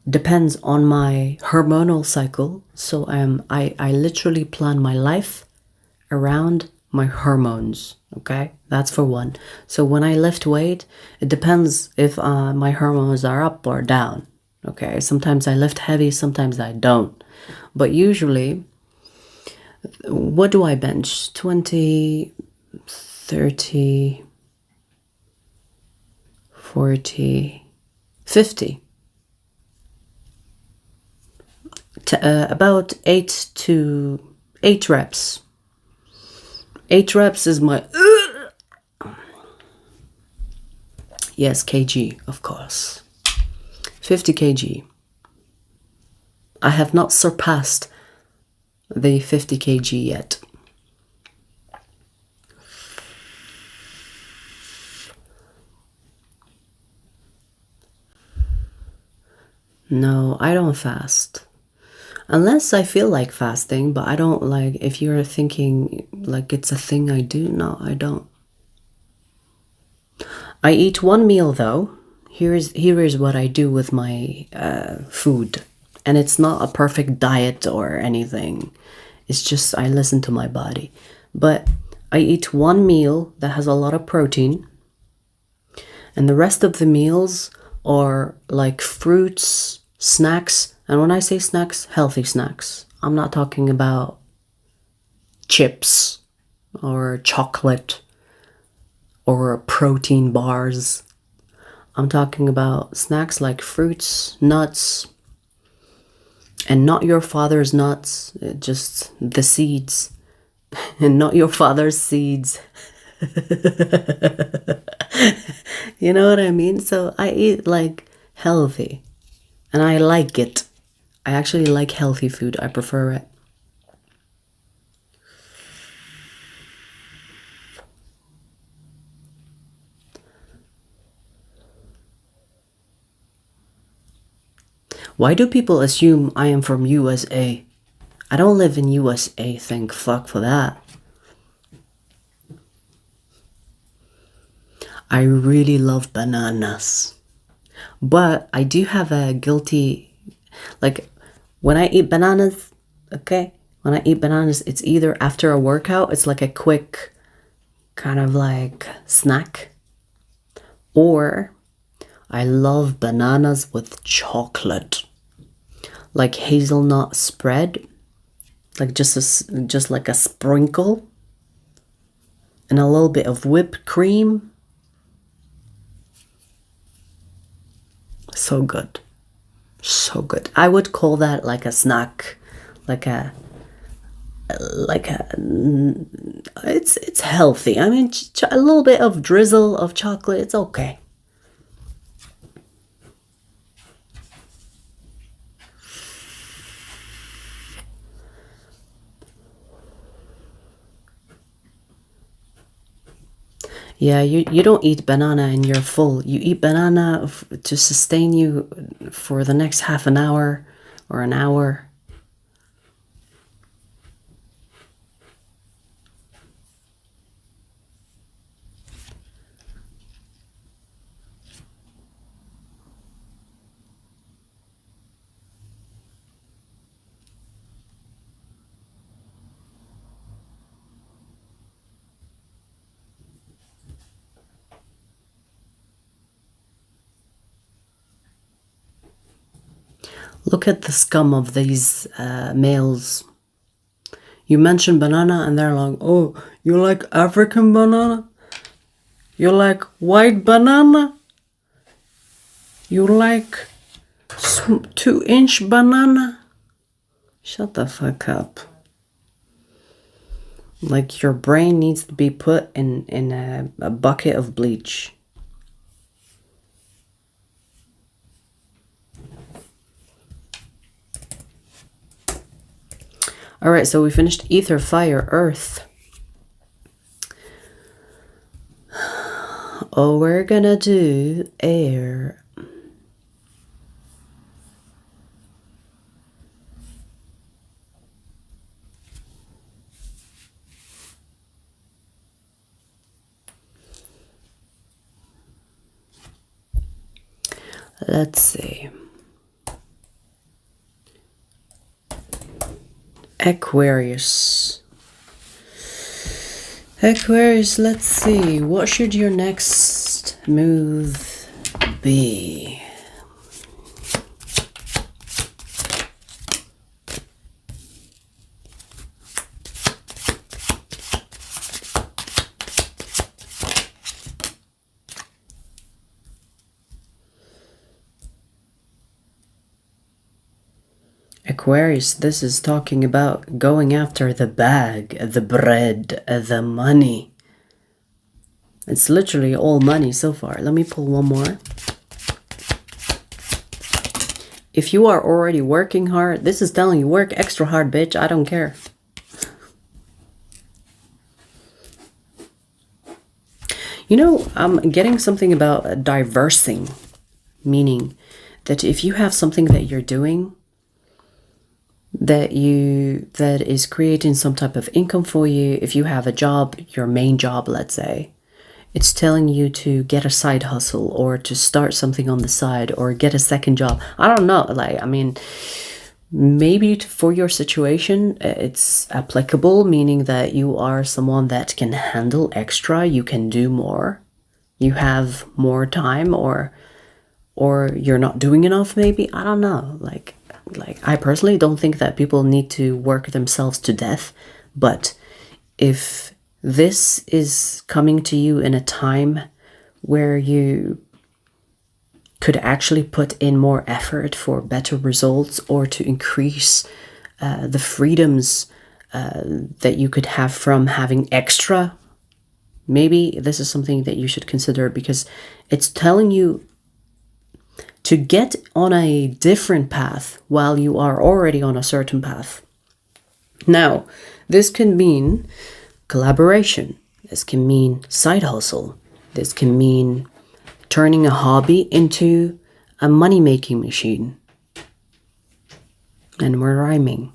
A: depends on my hormonal cycle. So I literally plan my life around my hormones. Okay, that's for one. So when I lift weight, it depends if my hormones are up or down. Okay, sometimes I lift heavy, sometimes I don't. But usually, what do I bench? 20, 30, 40, 50. About 8 reps. 8 reps is my... Yes, kg, of course. 50 kg. I have not surpassed the 50 kg yet. No, I don't fast. Unless I feel like fasting, but I don't like, if you're thinking like it's a thing I do, no, I don't. I eat one meal though. Here is what I do with my food. And it's not a perfect diet or anything. It's just I listen to my body. But I eat one meal that has a lot of protein. And the rest of the meals are like fruits, snacks. And when I say snacks, healthy snacks. I'm not talking about chips or chocolate or protein bars. I'm talking about snacks like fruits, nuts, and not your father's nuts, just the seeds, and not your father's seeds. You know what I mean? So I eat like healthy, and I like it. I actually like healthy food. I prefer it. Why do people assume I am from USA? I don't live in USA, thank fuck for that. I really love bananas. But I do have a guilty, like when I eat bananas, okay? When I eat bananas, it's either after a workout, it's like a quick kind of like snack, or I love bananas with chocolate. Like hazelnut spread, like just like a sprinkle, and a little bit of whipped cream. So good, so good. I would call that like a snack, like a it's healthy. I mean, a little bit of drizzle of chocolate, it's okay. Yeah, you don't eat banana and you're full. You eat banana to sustain you for the next half an hour or an hour. Look at the scum of these males. You mention banana and they're like, oh, you like African banana? You like white banana? You like 2-inch banana? Shut the fuck up. Like your brain needs to be put in a bucket of bleach. All right, so we finished ether, fire, earth. Oh, we're gonna do air. Let's see. Aquarius. Aquarius, let's see. What should your next move be? Aquarius, this is talking about going after the bag, the bread, the money. It's literally all money so far. Let me pull one more. If you are already working hard, this is telling you work extra hard, bitch. I don't care. You know, I'm getting something about diversing, meaning that if you have something that you're doing that is creating some type of income for you, if you have a job, your main job, let's say, it's telling you to get a side hustle or to start something on the side or get a second job. I don't know, like, I mean, maybe for your situation it's applicable, meaning that you are someone that can handle extra, you can do more, you have more time, or you're not doing enough, maybe. I don't know. Like I personally don't think that people need to work themselves to death, but if this is coming to you in a time where you could actually put in more effort for better results or to increase the freedoms that you could have from having extra, maybe this is something that you should consider, because it's telling you to get on a different path while you are already on a certain path. Now, this can mean collaboration. This can mean side hustle. This can mean turning a hobby into a money-making machine. And we're rhyming.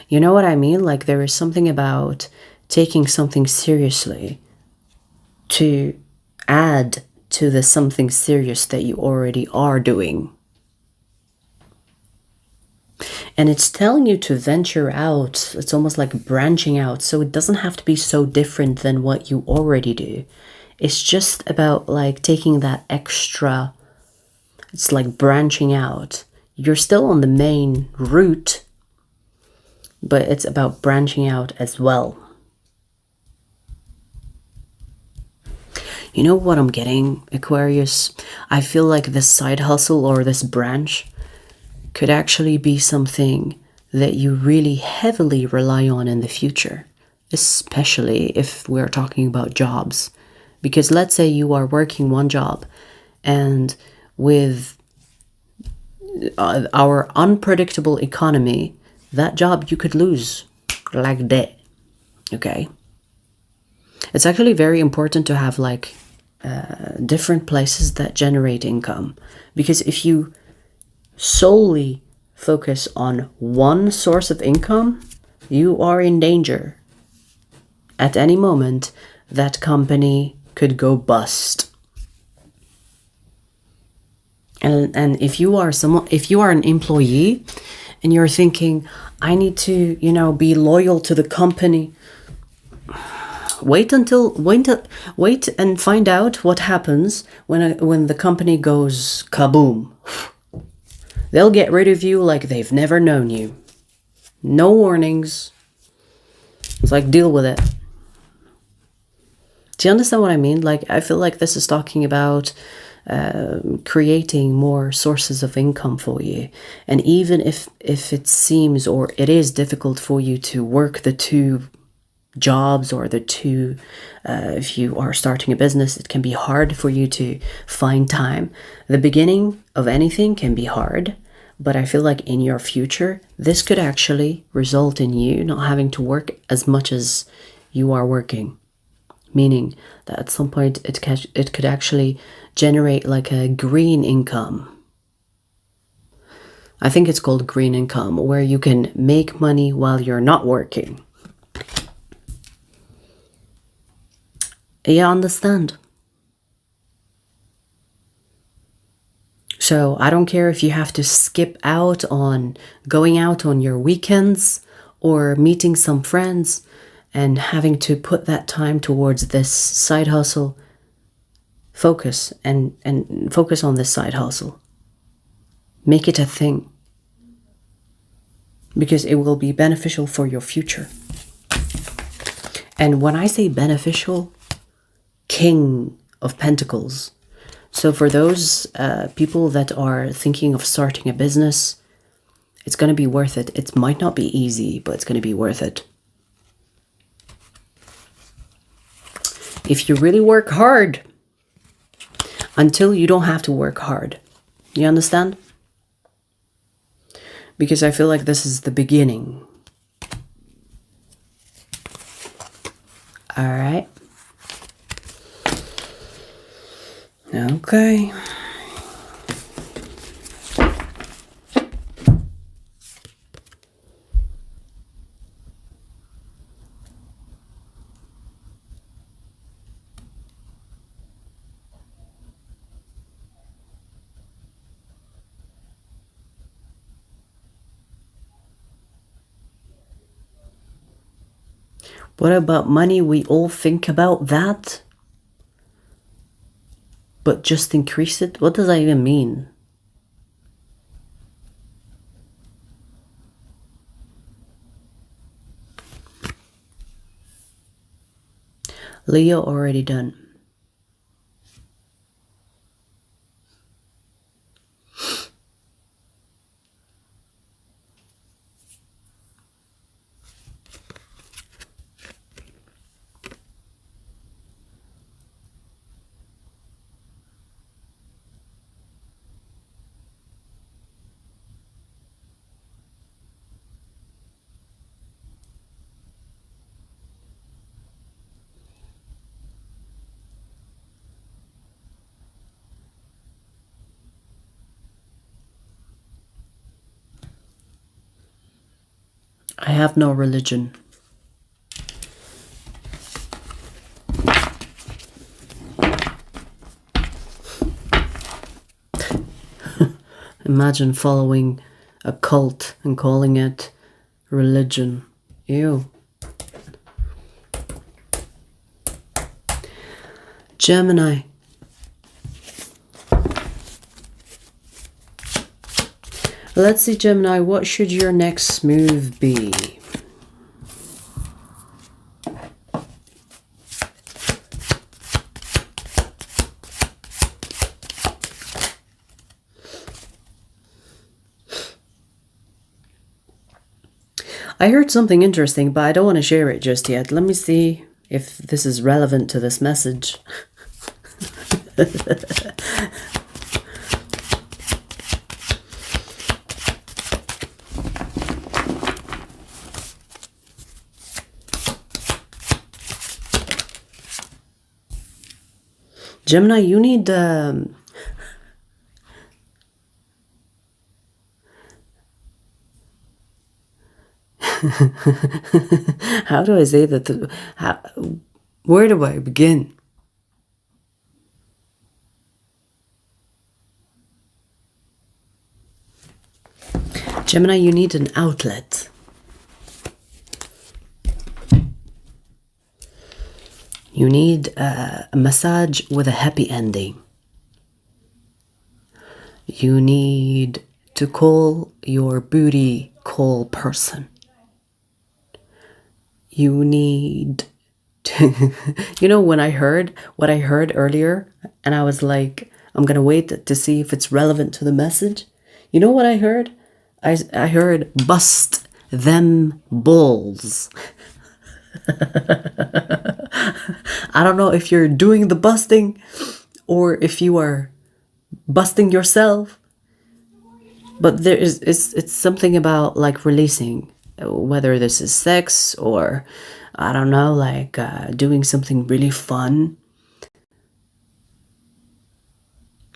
A: You know what I mean? Like, there is something about taking something seriously to add to the something serious that you already are doing. And it's telling you to venture out. It's almost like branching out. So it doesn't have to be so different than what you already do. It's just about like taking that extra. It's like branching out. You're still on the main route, but it's about branching out as well. You know what I'm getting, Aquarius? I feel like this side hustle or this branch could actually be something that you really heavily rely on in the future, especially if we're talking about jobs. Because let's say you are working one job, and with our unpredictable economy, that job you could lose like that, okay? It's actually very important to have like different places that generate income, because if you solely focus on one source of income, you are in danger. At any moment, that company could go bust. And if you are an employee and you're thinking, I need to, be loyal to the company, wait and find out what happens when the company goes kaboom. They'll get rid of you like they've never known you. No warnings. It's like, deal with it. Do you understand what I mean? Like, I feel like this is talking about creating more sources of income for you. And even if it seems or it is difficult for you to work the two jobs or the two, if you are starting a business, it can be hard for you to find time. The beginning of anything can be hard, but I feel like in your future, this could actually result in you not having to work as much as you are working. Meaning that at some point it could actually generate like a green income. I think it's called green income, where you can make money while you're not working. You understand? So I don't care if you have to skip out on going out on your weekends or meeting some friends and having to put that time towards this side hustle. Focus and focus on this side hustle. Make it a thing, because it will be beneficial for your future. And when I say beneficial, King of Pentacles. So for those people that are thinking of starting a business, it's going to be worth it. It might not be easy, but it's going to be worth it. If you really work hard, until you don't have to work hard. You understand? Because I feel like this is the beginning. All right. Okay. What about money? We all think about that. But just increase it? What does that even mean? Leo already done. I have no religion. Imagine following a cult and calling it religion. Ew. Gemini. Let's see, Gemini, what should your next move be? I heard something interesting, but I don't want to share it just yet. Let me see if this is relevant to this message. Gemini, you need how do I say that? Where do I begin? Gemini, you need an outlet. You need a massage with a happy ending. You need to call your booty call person. You need to, when I heard what I heard earlier, and I was like, I'm gonna wait to see if it's relevant to the message. You know what I heard? I heard bust them balls. I don't know if you're doing the busting or if you are busting yourself, but it's something about like releasing, whether this is sex or I don't know, like doing something really fun.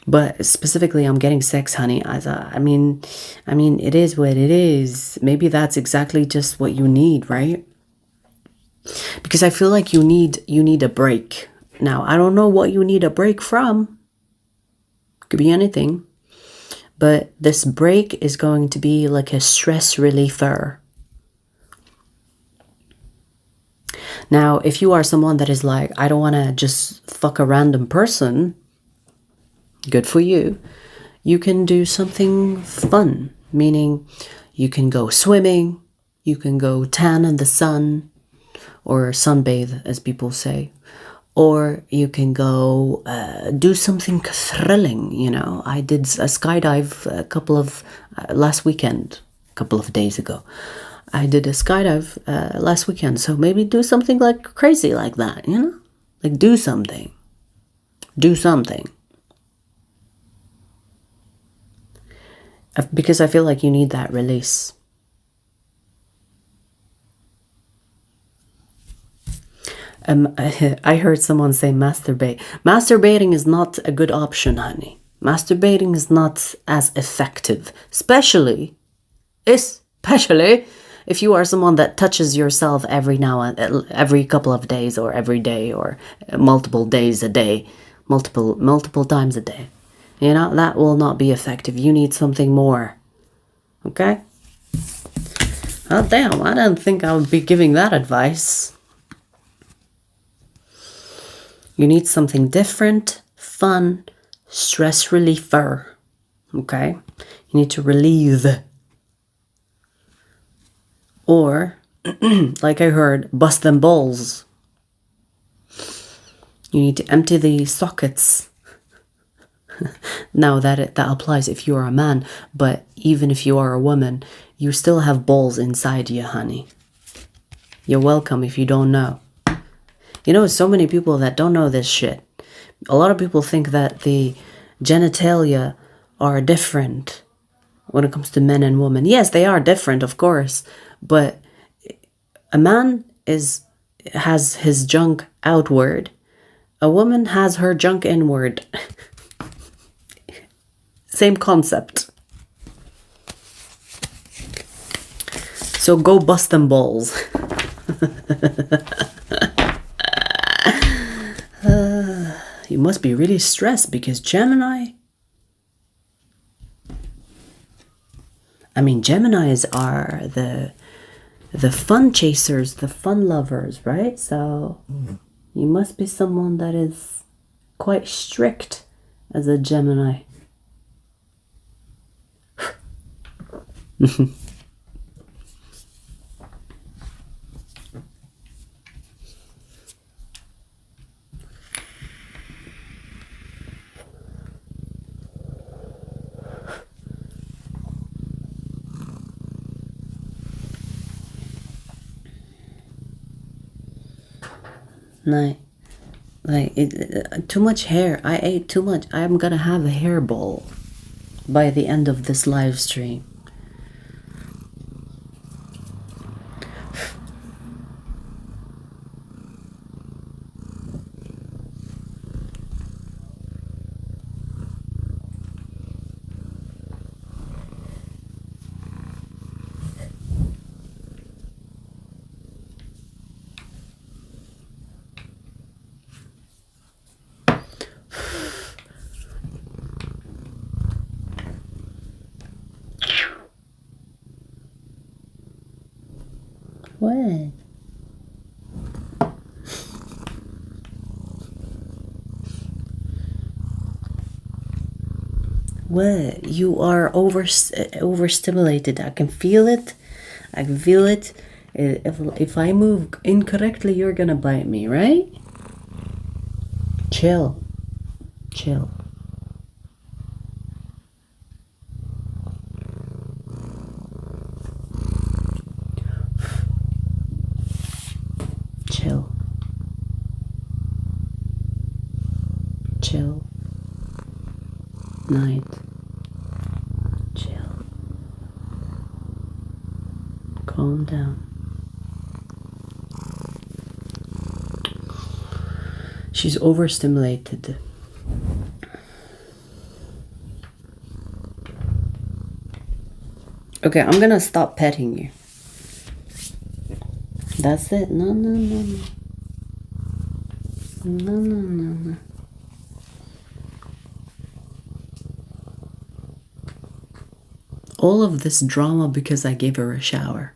A: But specifically, I'm getting sex, honey. I mean, it is what it is. Maybe that's exactly just what you need, right? Because I feel like you need a break. Now, I don't know what you need a break from. Could be anything. But this break is going to be like a stress reliever. Now, if you are someone that is like, I don't want to just fuck a random person, good for you. You can do something fun, meaning you can go swimming, you can go tan in the sun, or sunbathe, as people say, or you can go do something thrilling. I did a skydive last weekend, a couple of days ago. I did a skydive last weekend, so maybe do something like crazy like that, like do something. Because I feel like you need that release. I heard someone say masturbate. Masturbating is not a good option, honey. Masturbating is not as effective, especially if you are someone that touches yourself every couple of days or every day or multiple days a day, multiple times a day. That will not be effective. You need something more. Okay? Oh, damn. I didn't think I would be giving that advice. You need something different, fun, stress reliever. Okay? You need to relieve. Or, like I heard, bust them balls. You need to empty the sockets. Now that applies if you are a man, but even if you are a woman, you still have balls inside you, honey. You're welcome if you don't know. So many people that don't know this shit. A lot of people think that the genitalia are different when it comes to men and women. Yes, they are different, of course, but a man has his junk outward. A woman has her junk inward. Same concept. So go bust them balls. You must be really stressed because Geminis are the fun chasers, the fun lovers, right? So you must be someone that is quite strict as a Gemini. Too much hair. I ate too much. I'm gonna have a hairball by the end of this live stream. What? What? You are overstimulated. I can feel it. I can feel it. If I move incorrectly, you're gonna bite me, right? Chill. Chill. Chill. Chill. Night. Chill. Calm down. She's overstimulated. Okay, I'm gonna stop petting you. That's it. No, no, no, no. No, no, no, no. All of this drama because I gave her a shower.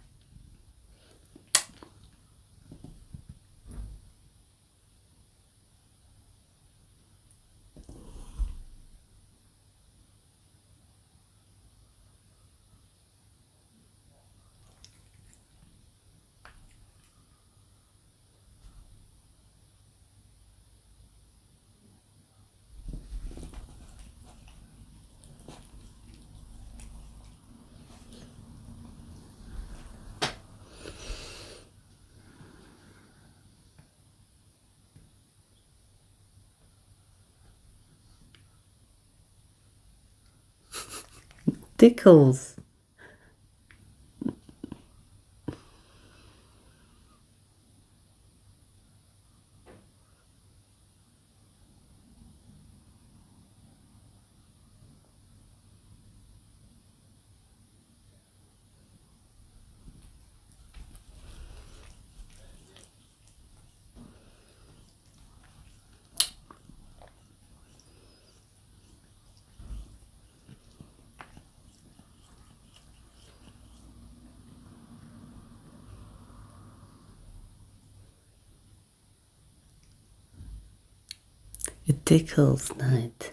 A: Tickles. It tickles, Night.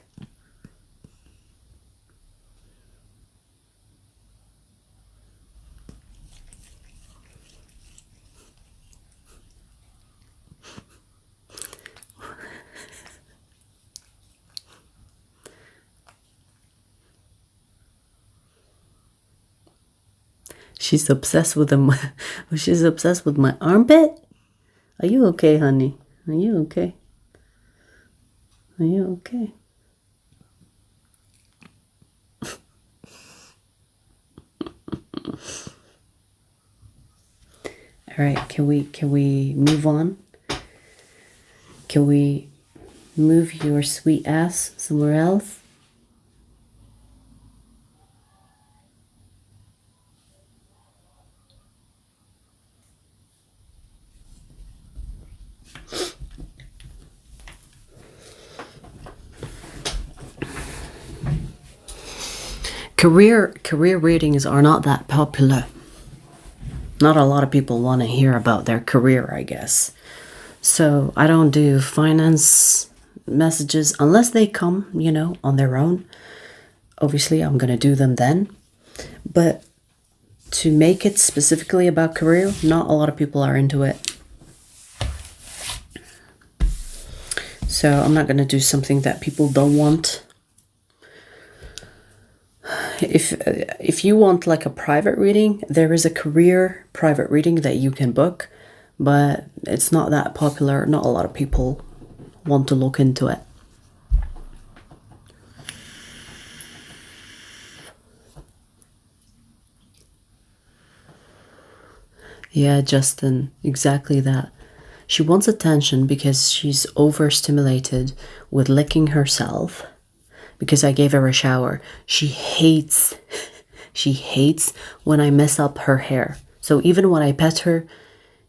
A: She's obsessed with them. She's obsessed with my armpit. Are you okay, honey? Are you okay? Are you okay? All right, can we move on? Can we move your sweet ass somewhere else? Career readings are not that popular. Not a lot of people want to hear about their career, I guess. So I don't do finance messages unless they come, you know, on their own. Obviously, I'm going to do them then. But to make it specifically about career, not a lot of people are into it. So I'm not going to do something that people don't want. If you want like a private reading, there is a career private reading that you can book, but it's not that popular. Not a lot of people want to look into it. Yeah, Justin, exactly that. She wants attention because she's overstimulated with licking herself. Because I gave her a shower. She hates when I mess up her hair. So even when I pet her,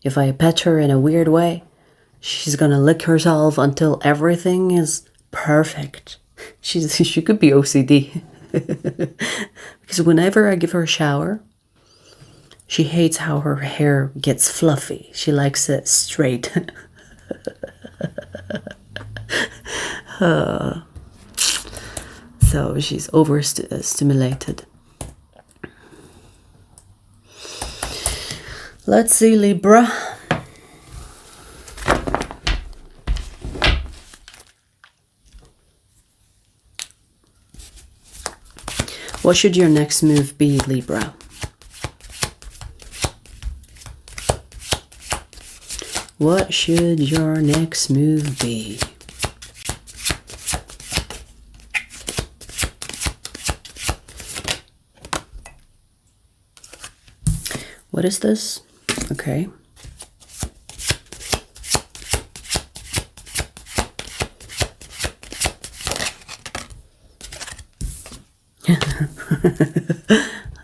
A: if I pet her in a weird way, she's gonna lick herself until everything is perfect. She could be OCD. Because whenever I give her a shower, she hates how her hair gets fluffy. She likes it straight. so she's overstimulated. Let's see, Libra. What should your next move be, Libra? What should your next move be? What is this? Okay.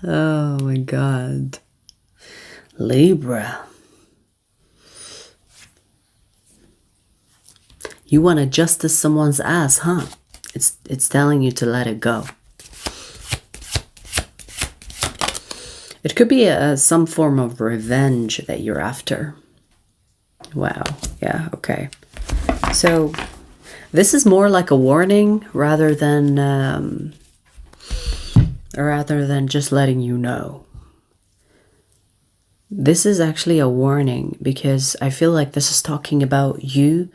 A: Oh my God. Libra. You want to justice someone's ass, huh? It's telling you to let it go. It could be some form of revenge that you're after. Wow. Yeah, okay. So this is more like a warning rather than just letting you know. This is actually a warning because I feel like this is talking about you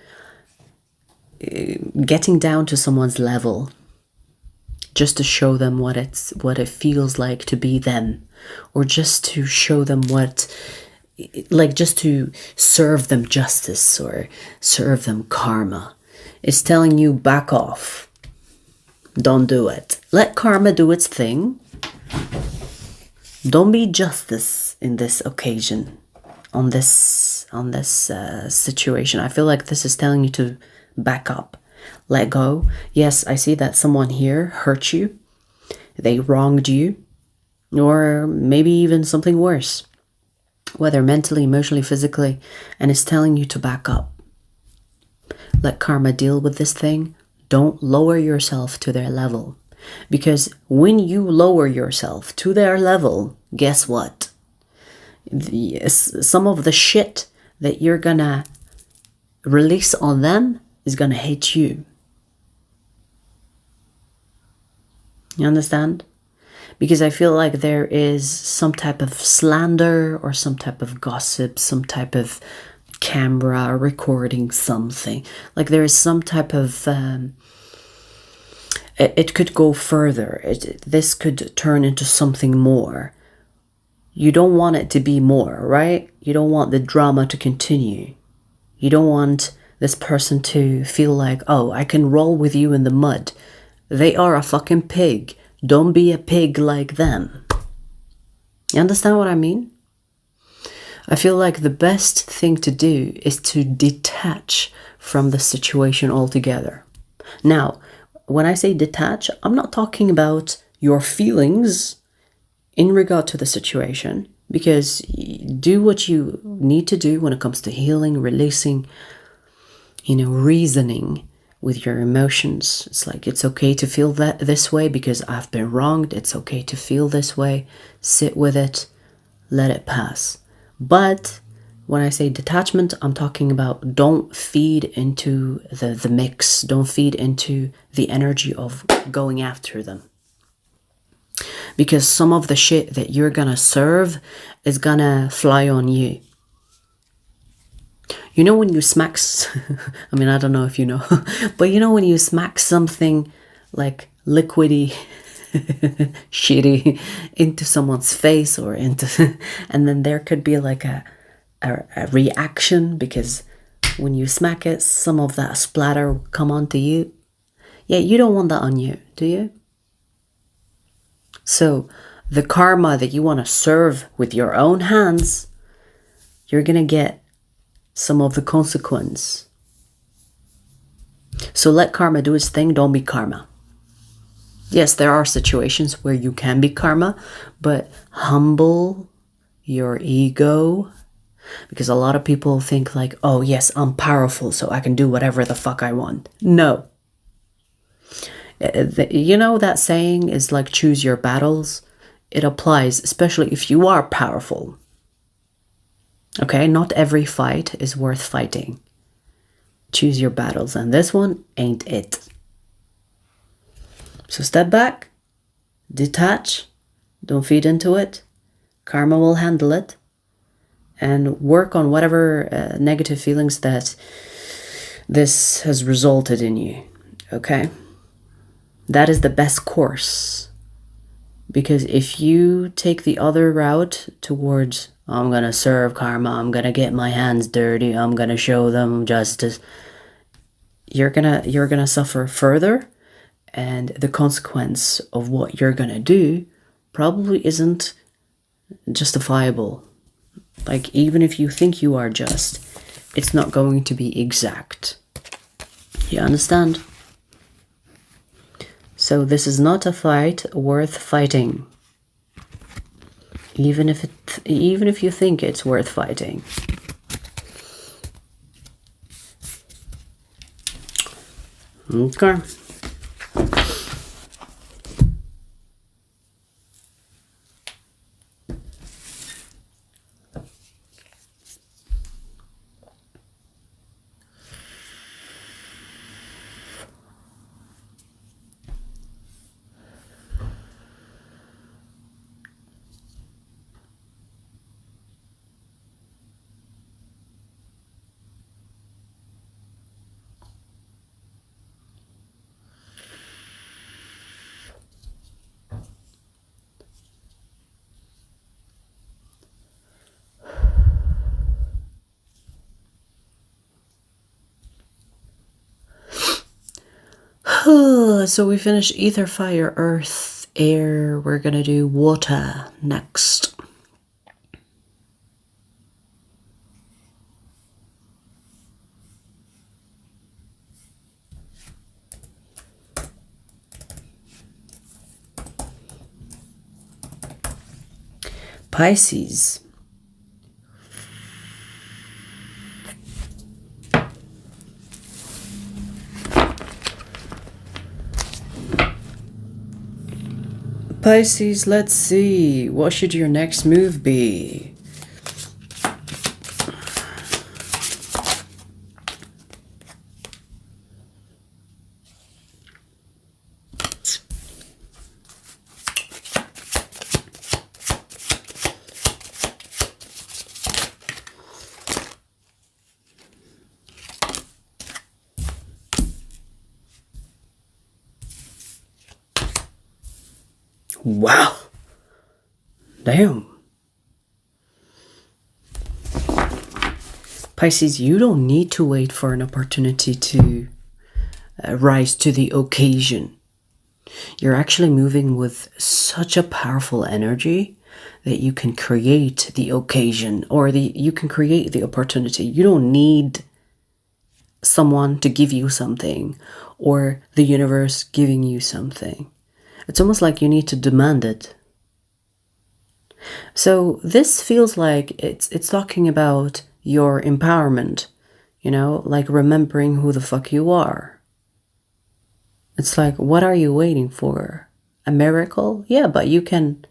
A: getting down to someone's level just to show them what it feels like to be them, or just to show them just to serve them justice or serve them karma. It's telling you back off. Don't do it. Let karma do its thing. Don't be justice in this occasion, on this situation. I feel like this is telling you to back up, let go. Yes, I see that someone here hurt you. They wronged you, or maybe even something worse, whether mentally, emotionally, physically, and it's telling you to back up. Let karma deal with this thing. Don't lower yourself to their level. Because when you lower yourself to their level, guess what? Some of the shit that you're gonna release on them is gonna hate you. You understand? Because I feel like there is some type of slander or some type of gossip, some type of camera recording something. Like there is some type of... it could go further. This could turn into something more. You don't want it to be more, right? You don't want the drama to continue. You don't want this person to feel like, oh, I can roll with you in the mud. They are a fucking pig. Don't be a pig like them. You understand what I mean? I feel like the best thing to do is to detach from the situation altogether. Now, when I say detach, I'm not talking about your feelings in regard to the situation, because do what you need to do when it comes to healing, releasing, reasoning with your emotions. It's like, it's okay to feel this way because I've been wronged. It's okay to feel this way. Sit with it. Let it pass. But when I say detachment, I'm talking about don't feed into the mix. Don't feed into the energy of going after them. Because some of the shit that you're gonna serve is gonna fly on you. You know when you smack... I mean, I don't know if you know. But you know when you smack something like liquidy, shitty into someone's face or into... and then there could be like a reaction, because when you smack it, some of that splatter will come onto you. Yeah, you don't want that on you, do you? So the karma that you want to serve with your own hands, you're going to get some of the consequence. So let karma do its thing. Don't be karma. Yes, there are situations where you can be karma, but humble your ego. Because a lot of people think like, oh yes, I'm powerful, so I can do whatever the fuck I want. No. You know that saying is like, choose your battles. It applies, especially if you are powerful. Okay, not every fight is worth fighting. Choose your battles, and this one ain't it. So step back, detach, don't feed into it. Karma will handle it. And work on whatever negative feelings that this has resulted in you. Okay? That is the best course. Because if you take the other route towards, I'm gonna serve karma, I'm gonna get my hands dirty, I'm gonna show them justice, you're gonna suffer further, and the consequence of what you're gonna do probably isn't justifiable. Like, even if you think you are just, it's not going to be exact. You understand? So this is not a fight worth fighting. Even if you think it's worth fighting. Okay. So we finished ether, fire, earth, air. We're gonna do water next. Pisces. Pisces, let's see. What should your next move be? Wow. Damn. Pisces, you don't need to wait for an opportunity to rise to the occasion. You're actually moving with such a powerful energy that you can create the occasion, or you can create the opportunity. You don't need someone to give you something, or the universe giving you something. It's almost like you need to demand it. So this feels like it's talking about your empowerment, you know, like remembering who the fuck you are. It's like, what are you waiting for? A miracle? Yeah, but you can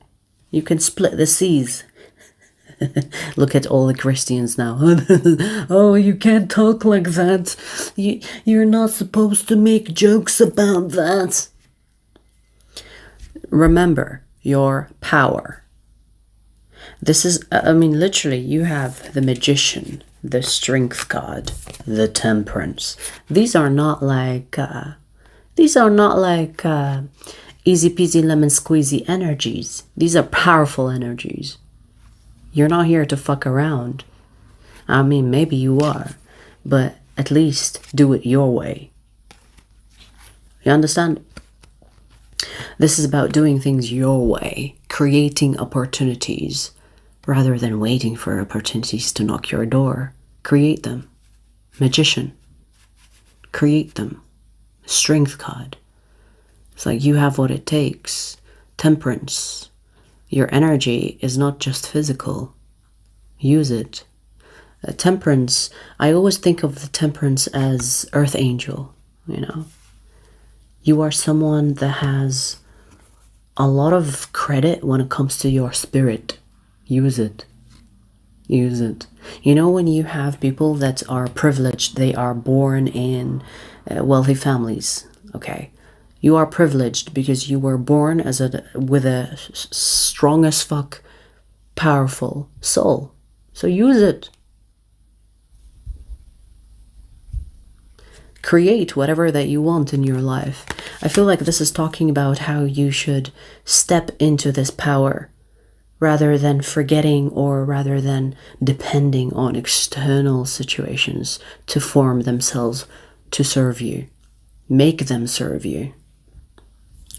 A: split the seas. Look at all the Christians now. Oh, you can't talk like that. You're not supposed to make jokes about that. Remember your power. This is, I mean, literally, you have the Magician, the Strength God, the Temperance. These are not like easy peasy lemon squeezy energies. These are powerful energies. You're not here to fuck around. I mean, maybe you are, but at least do it your way. You understand? This is about doing things your way, creating opportunities, rather than waiting for opportunities to knock your door. Create them. Magician. Create them. Strength God. It's like you have what it takes. Temperance. Your energy is not just physical. Use it. Temperance, I always think of the Temperance as Earth Angel, you know. You are someone that has a lot of credit when it comes to your spirit. Use it. Use it. You know, when you have people that are privileged, they are born in wealthy families, okay? You are privileged because you were born with a strong as fuck, powerful soul. So use it. Create whatever that you want in your life. I feel like this is talking about how you should step into this power rather than forgetting or rather than depending on external situations to form themselves to serve you. Make them serve you.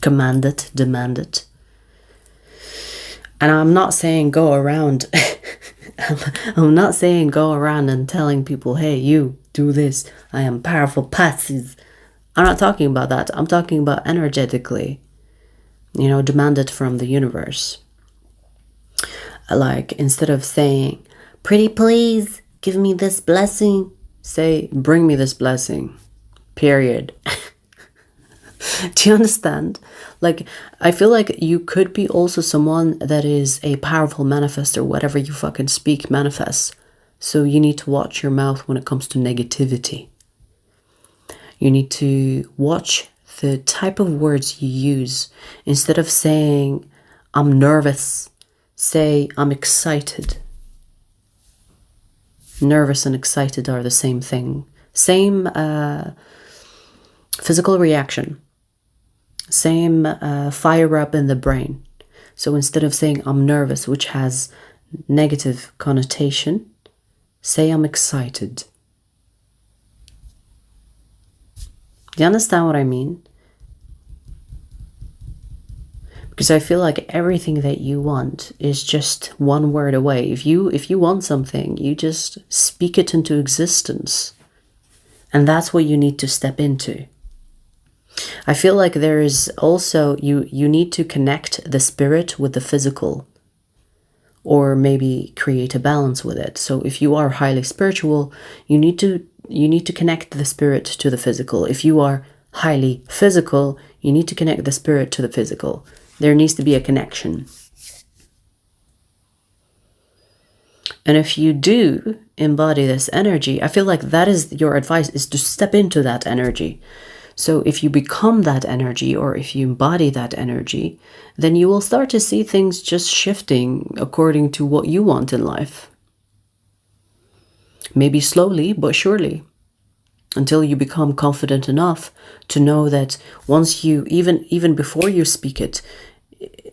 A: Command it, demand it. And I'm not saying go around I'm not saying go around and telling people, hey, you do this, I am powerful Pisces. I'm not talking about that. I'm talking about energetically, demand it from the universe. Like, instead of saying, pretty please give me this blessing, say, bring me this blessing, period. Do you understand? Like, I feel like you could be also someone that is a powerful manifester. Whatever you fucking speak manifests. So you need to watch your mouth when it comes to negativity. You need to watch the type of words you use. Instead of saying, I'm nervous, say, I'm excited. Nervous and excited are the same thing. Same physical reaction. Same fire up in the brain. So instead of saying I'm nervous, which has negative connotation, say I'm excited. Do you understand what I mean? Because I feel like everything that you want is just one word away. If you want something, you just speak it into existence. And that's what you need to step into. I feel like there is also, you need to connect the spirit with the physical, or maybe create a balance with it. So if you are highly spiritual, you need to connect the spirit to the physical. If you are highly physical, you need to connect the spirit to the physical. There needs to be a connection. And if you do embody this energy, I feel like that is your advice, is to step into that energy. So if you become that energy, or if you embody that energy, then you will start to see things just shifting according to what you want in life. Maybe slowly, but surely. Until you become confident enough to know that once you, even before you speak it,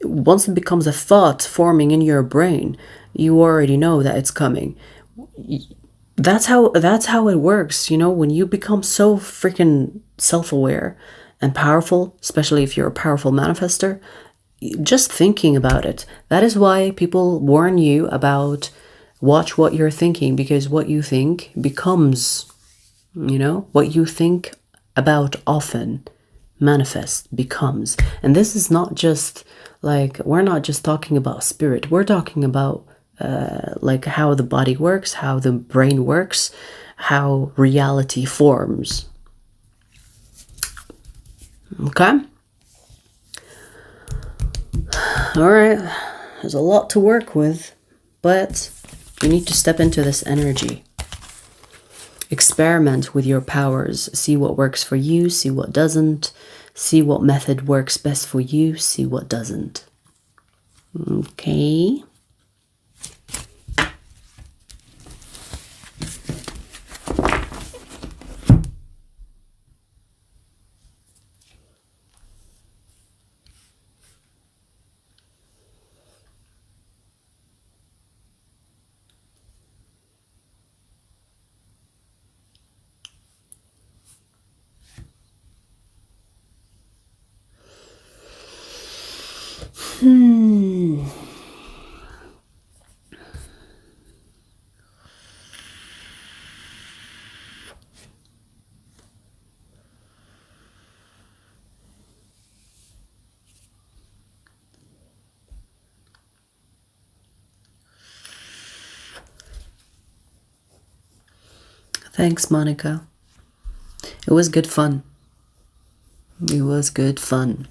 A: once it becomes a thought forming in your brain, you already know that it's coming. That's how it works, when you become so freaking self-aware and powerful, especially if you're a powerful manifester, just thinking about it. That is why people warn you about watch what you're thinking, because what you think becomes, what you think about often manifests, becomes. And this is not just like, we're not just talking about spirit, we're talking about like how the body works, how the brain works, how reality forms. Okay? All right. There's a lot to work with, but you need to step into this energy. Experiment with your powers. See what works for you, see what doesn't. See what method works best for you, see what doesn't. Okay. Thanks, Monica. It was good fun. It was good fun.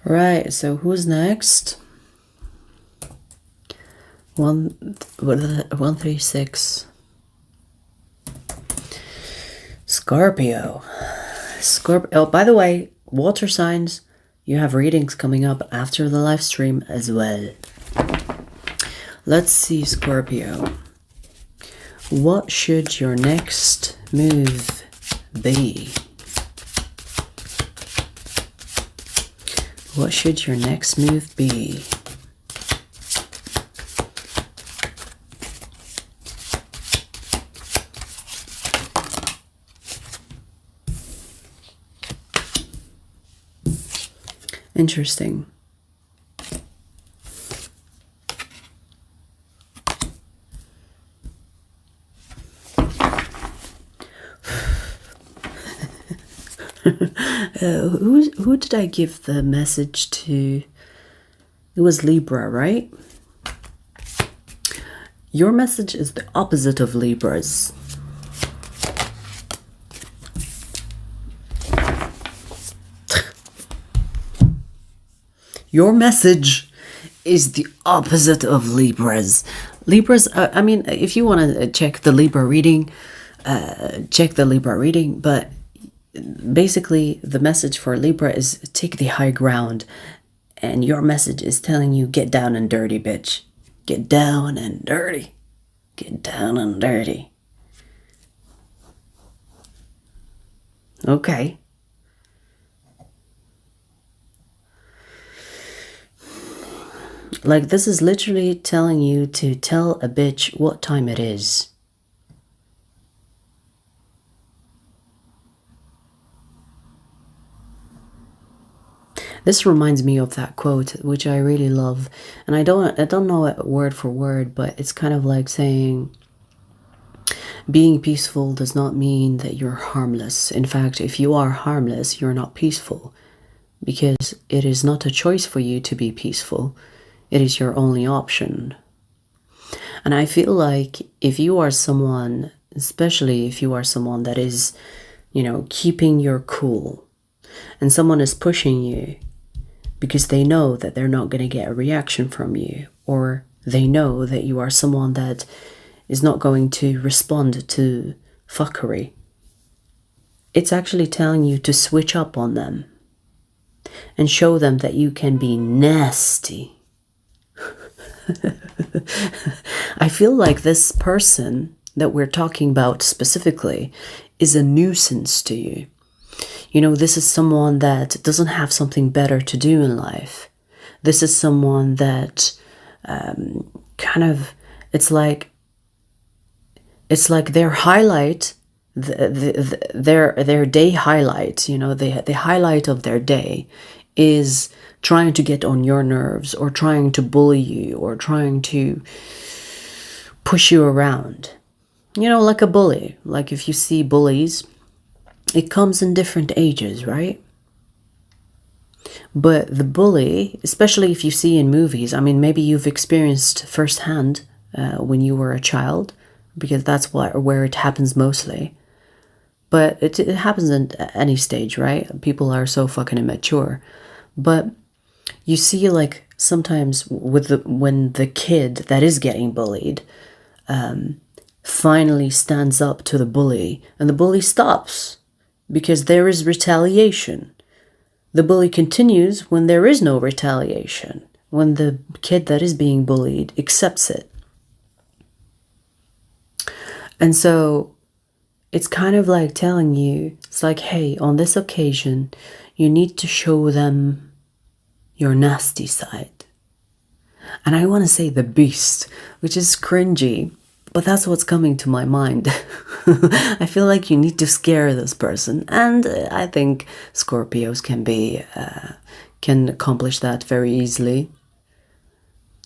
A: Right, so who's next? 136. Scorpio. Oh, by the way, water signs, you have readings coming up after the live stream as well. Let's see, Scorpio. What should your next move be? What should your next move be? Interesting. Who did I give the message to? It was Libra, right? Your message is the opposite of Libra's. Your message is the opposite of Libra's. Libra's, I mean, if you want to check the Libra reading, check the Libra reading, but basically the message for Libra is take the high ground, and your message is telling you get down and dirty, bitch. Get down and dirty. Get down and dirty. Okay. Like, this is literally telling you to tell a bitch what time it is. This reminds me of that quote, which I really love. And I don't know it word for word, but it's kind of like saying, being peaceful does not mean that you're harmless. In fact, if you are harmless, you're not peaceful. Because it is not a choice for you to be peaceful. It is your only option. And I feel like if you are someone, especially if you are someone that is, you know, keeping your cool, and someone is pushing you because they know that they're not going to get a reaction from you, or they know that you are someone that is not going to respond to fuckery, it's actually telling you to switch up on them and show them that you can be nasty. I feel like this person that we're talking about specifically is a nuisance to you. You know, this is someone that doesn't have something better to do in life. This is someone that kind of, it's like their highlight, their day highlight, you know, the highlight of their day is trying to get on your nerves, or trying to bully you, or trying to push you around. You know, like a bully. Like if you see bullies, it comes in different ages, right? But the bully, especially if you see in movies, I mean, maybe you've experienced firsthand when you were a child, because that's where it happens mostly. But it happens at any stage, right? People are so fucking immature. But you see, like, sometimes when the kid that is getting bullied finally stands up to the bully, and the bully stops because there is retaliation. The bully continues when there is no retaliation, when the kid that is being bullied accepts it. And so it's kind of like telling you, it's like, hey, on this occasion, you need to show them your nasty side. And I want to say the beast, which is cringy, but that's what's coming to my mind. I feel like you need to scare this person, and I think Scorpios can accomplish that very easily.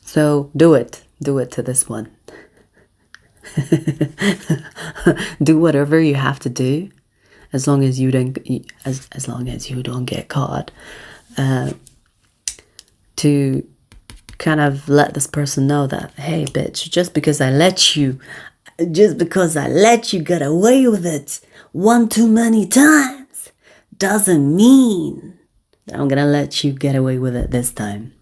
A: So do it to this one. Do whatever you have to do, as long as you don't get caught. To kind of let this person know that, hey, bitch, just because I let you get away with it one too many times doesn't mean I'm gonna let you get away with it this time.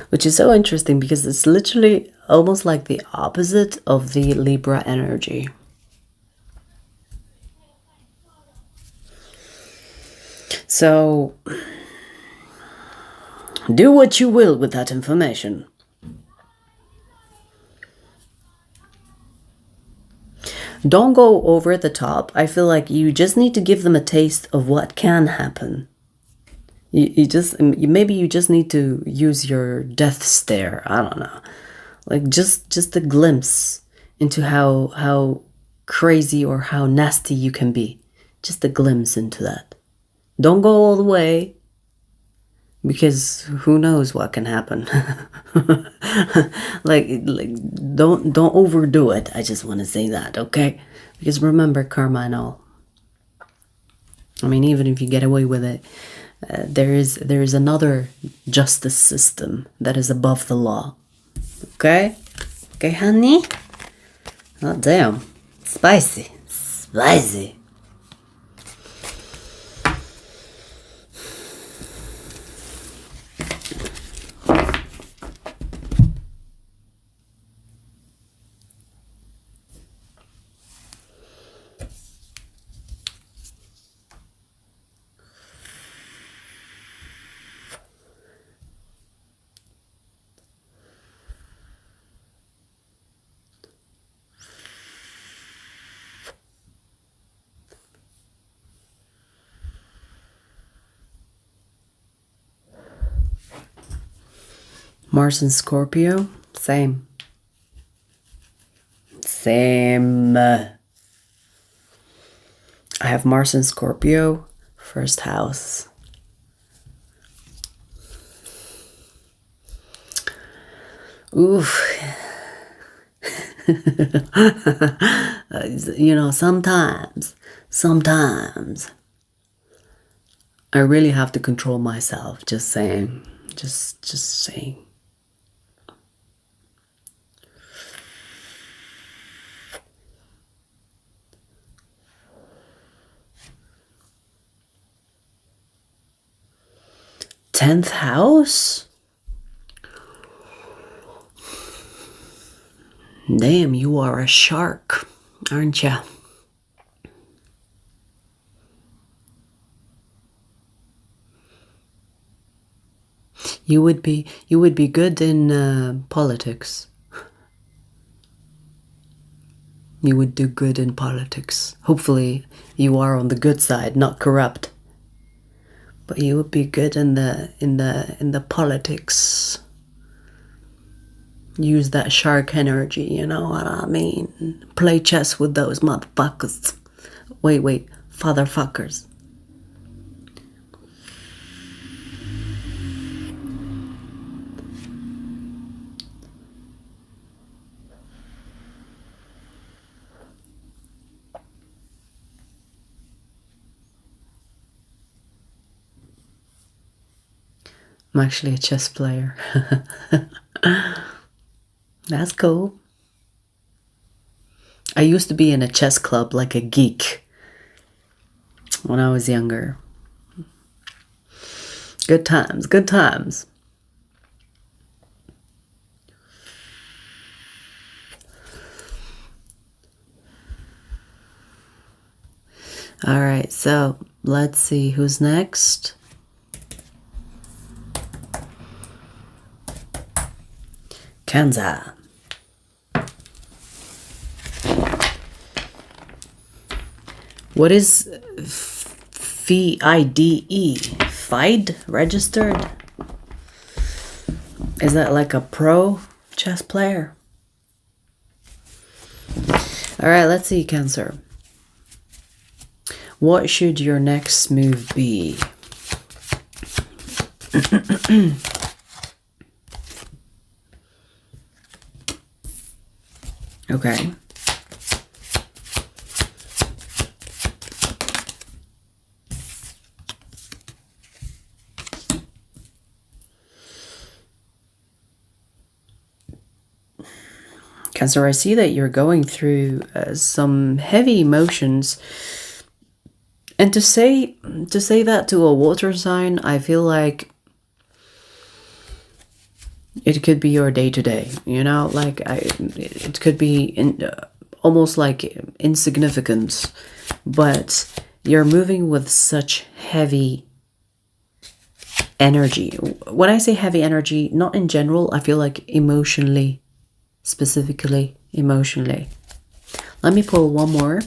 A: Which is so interesting because it's literally almost like the opposite of the Libra energy. So, do what you will with that information. Don't go over the top. I feel like you just need to give them a taste of what can happen. Maybe you just need to use your death stare. I don't know. Like just a glimpse into how crazy or how nasty you can be. Just a glimpse into that. Don't go all the way, because who knows what can happen. like don't overdo it. I just want to say that, okay? Because remember, karma and all. I mean, even if you get away with it, there is another justice system that is above the law. Okay? Okay, honey? Oh, damn. Spicy. Spicy. Mars and Scorpio, same. Same. I have Mars and Scorpio, first house. Oof. You know, sometimes I really have to control myself. Just saying. Just saying. Tenth house? Damn, you are a shark, aren't ya? You would be good in politics. You would do good in politics. Hopefully, you are on the good side, not corrupt. But you would be good in the politics. Use that shark energy, you know what I mean? Play chess with those motherfuckers. Wait, fatherfuckers. I'm actually a chess player. That's cool. I used to be in a chess club like a geek when I was younger. Good times, good times. All right, so let's see who's next. Cancer. What is FIDE? FIDE? Registered? Is that like a pro chess player? All right, let's see, Cancer. What should your next move be? Okay. Cancer, I see that you're going through some heavy emotions. And to say that to a water sign, I feel like it could be your day-to-day, you know? Like, it could be almost like insignificant, but you're moving with such heavy energy. When I say heavy energy, not in general, I feel like emotionally, specifically emotionally. Let me pull one more.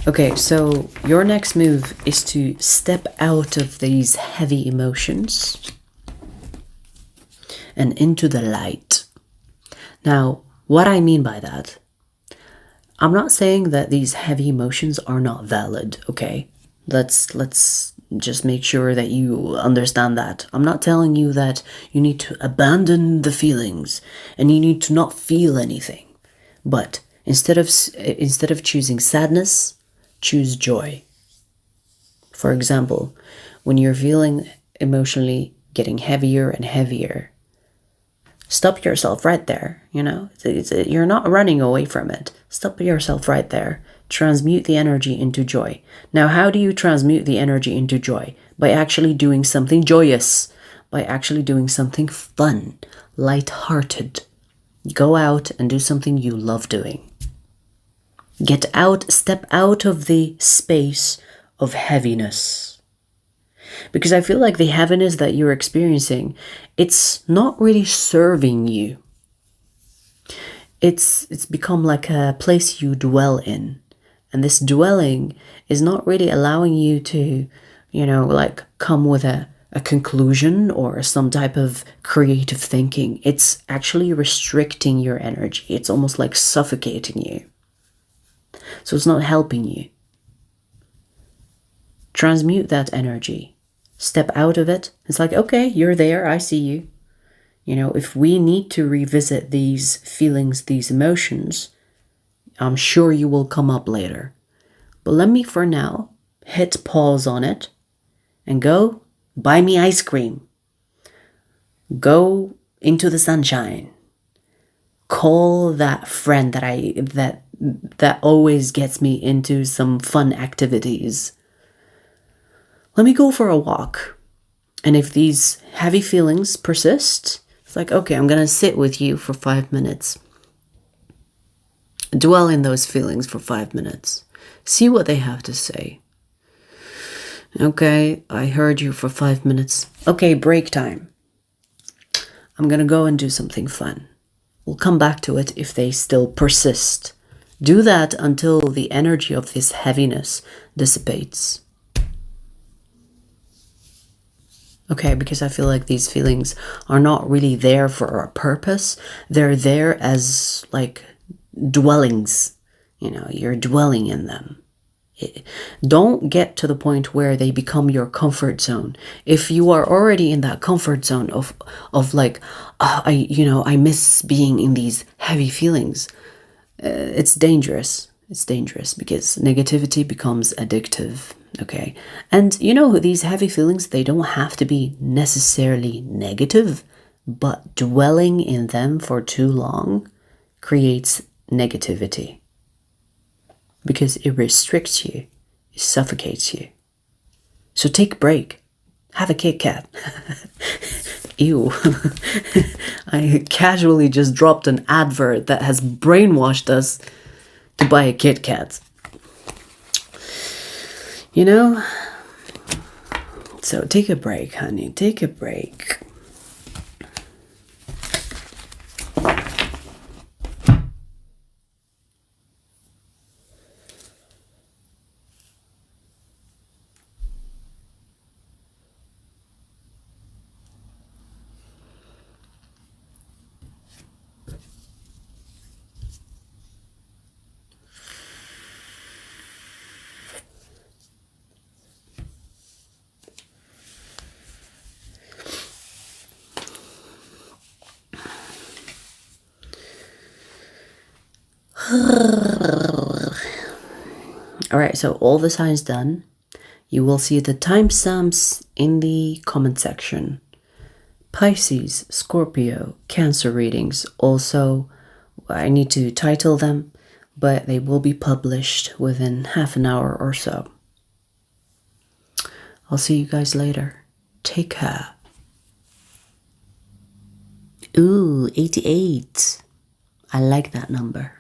A: Okay, so your next move is to step out of these heavy emotions and into the light. Now, what I mean by that, I'm not saying that these heavy emotions are not valid, okay? Let's just make sure that you understand that. I'm not telling you that you need to abandon the feelings and you need to not feel anything. But instead of choosing sadness, choose joy. For example, when you're feeling emotionally getting heavier and heavier, stop yourself right there, you know? You're not running away from it. Stop yourself right there. Transmute the energy into joy. Now, how do you transmute the energy into joy? By actually doing something joyous. By actually doing something fun, light-hearted. Go out and do something you love doing. Step out of the space of heaviness. Because I feel like the heaviness that you're experiencing, it's not really serving you. It's become like a place you dwell in. And this dwelling is not really allowing you to, you know, like come with a conclusion or some type of creative thinking. It's actually restricting your energy. It's almost like suffocating you. So it's not helping you. Transmute that energy. Step out of it. It's like, okay, you're there. I see you. You know, if we need to revisit these feelings, these emotions, I'm sure you will come up later. But let me, for now, hit pause on it and go buy me ice cream. Go into the sunshine. Call that friend that always gets me into some fun activities. Let me go for a walk. And if these heavy feelings persist, it's like, okay, I'm going to sit with you for 5 minutes. Dwell in those feelings for 5 minutes. See what they have to say. Okay, I heard you for 5 minutes. Okay, break time. I'm going to go and do something fun. We'll come back to it if they still persist. Do that until the energy of this heaviness dissipates. Okay, because I feel like these feelings are not really there for a purpose. They're there as like dwellings. You know, you're dwelling in them. Don't get to the point where they become your comfort zone. If you are already in that comfort zone of like, I miss being in these heavy feelings. It's dangerous. It's dangerous because negativity becomes addictive. Okay. And you know, these heavy feelings, they don't have to be necessarily negative, but dwelling in them for too long creates negativity because it restricts you, it suffocates you. So take a break. Have a Kit Kat. Ew. I casually just dropped an advert that has brainwashed us to buy a Kit Kat. You know? So take a break, honey. Take a break. All right, so all the signs done. You will see the timestamps in the comment section. Pisces, Scorpio, Cancer readings. Also, I need to title them, but they will be published within half an hour or so. I'll see you guys later. Take care. Ooh, 88. I like that number.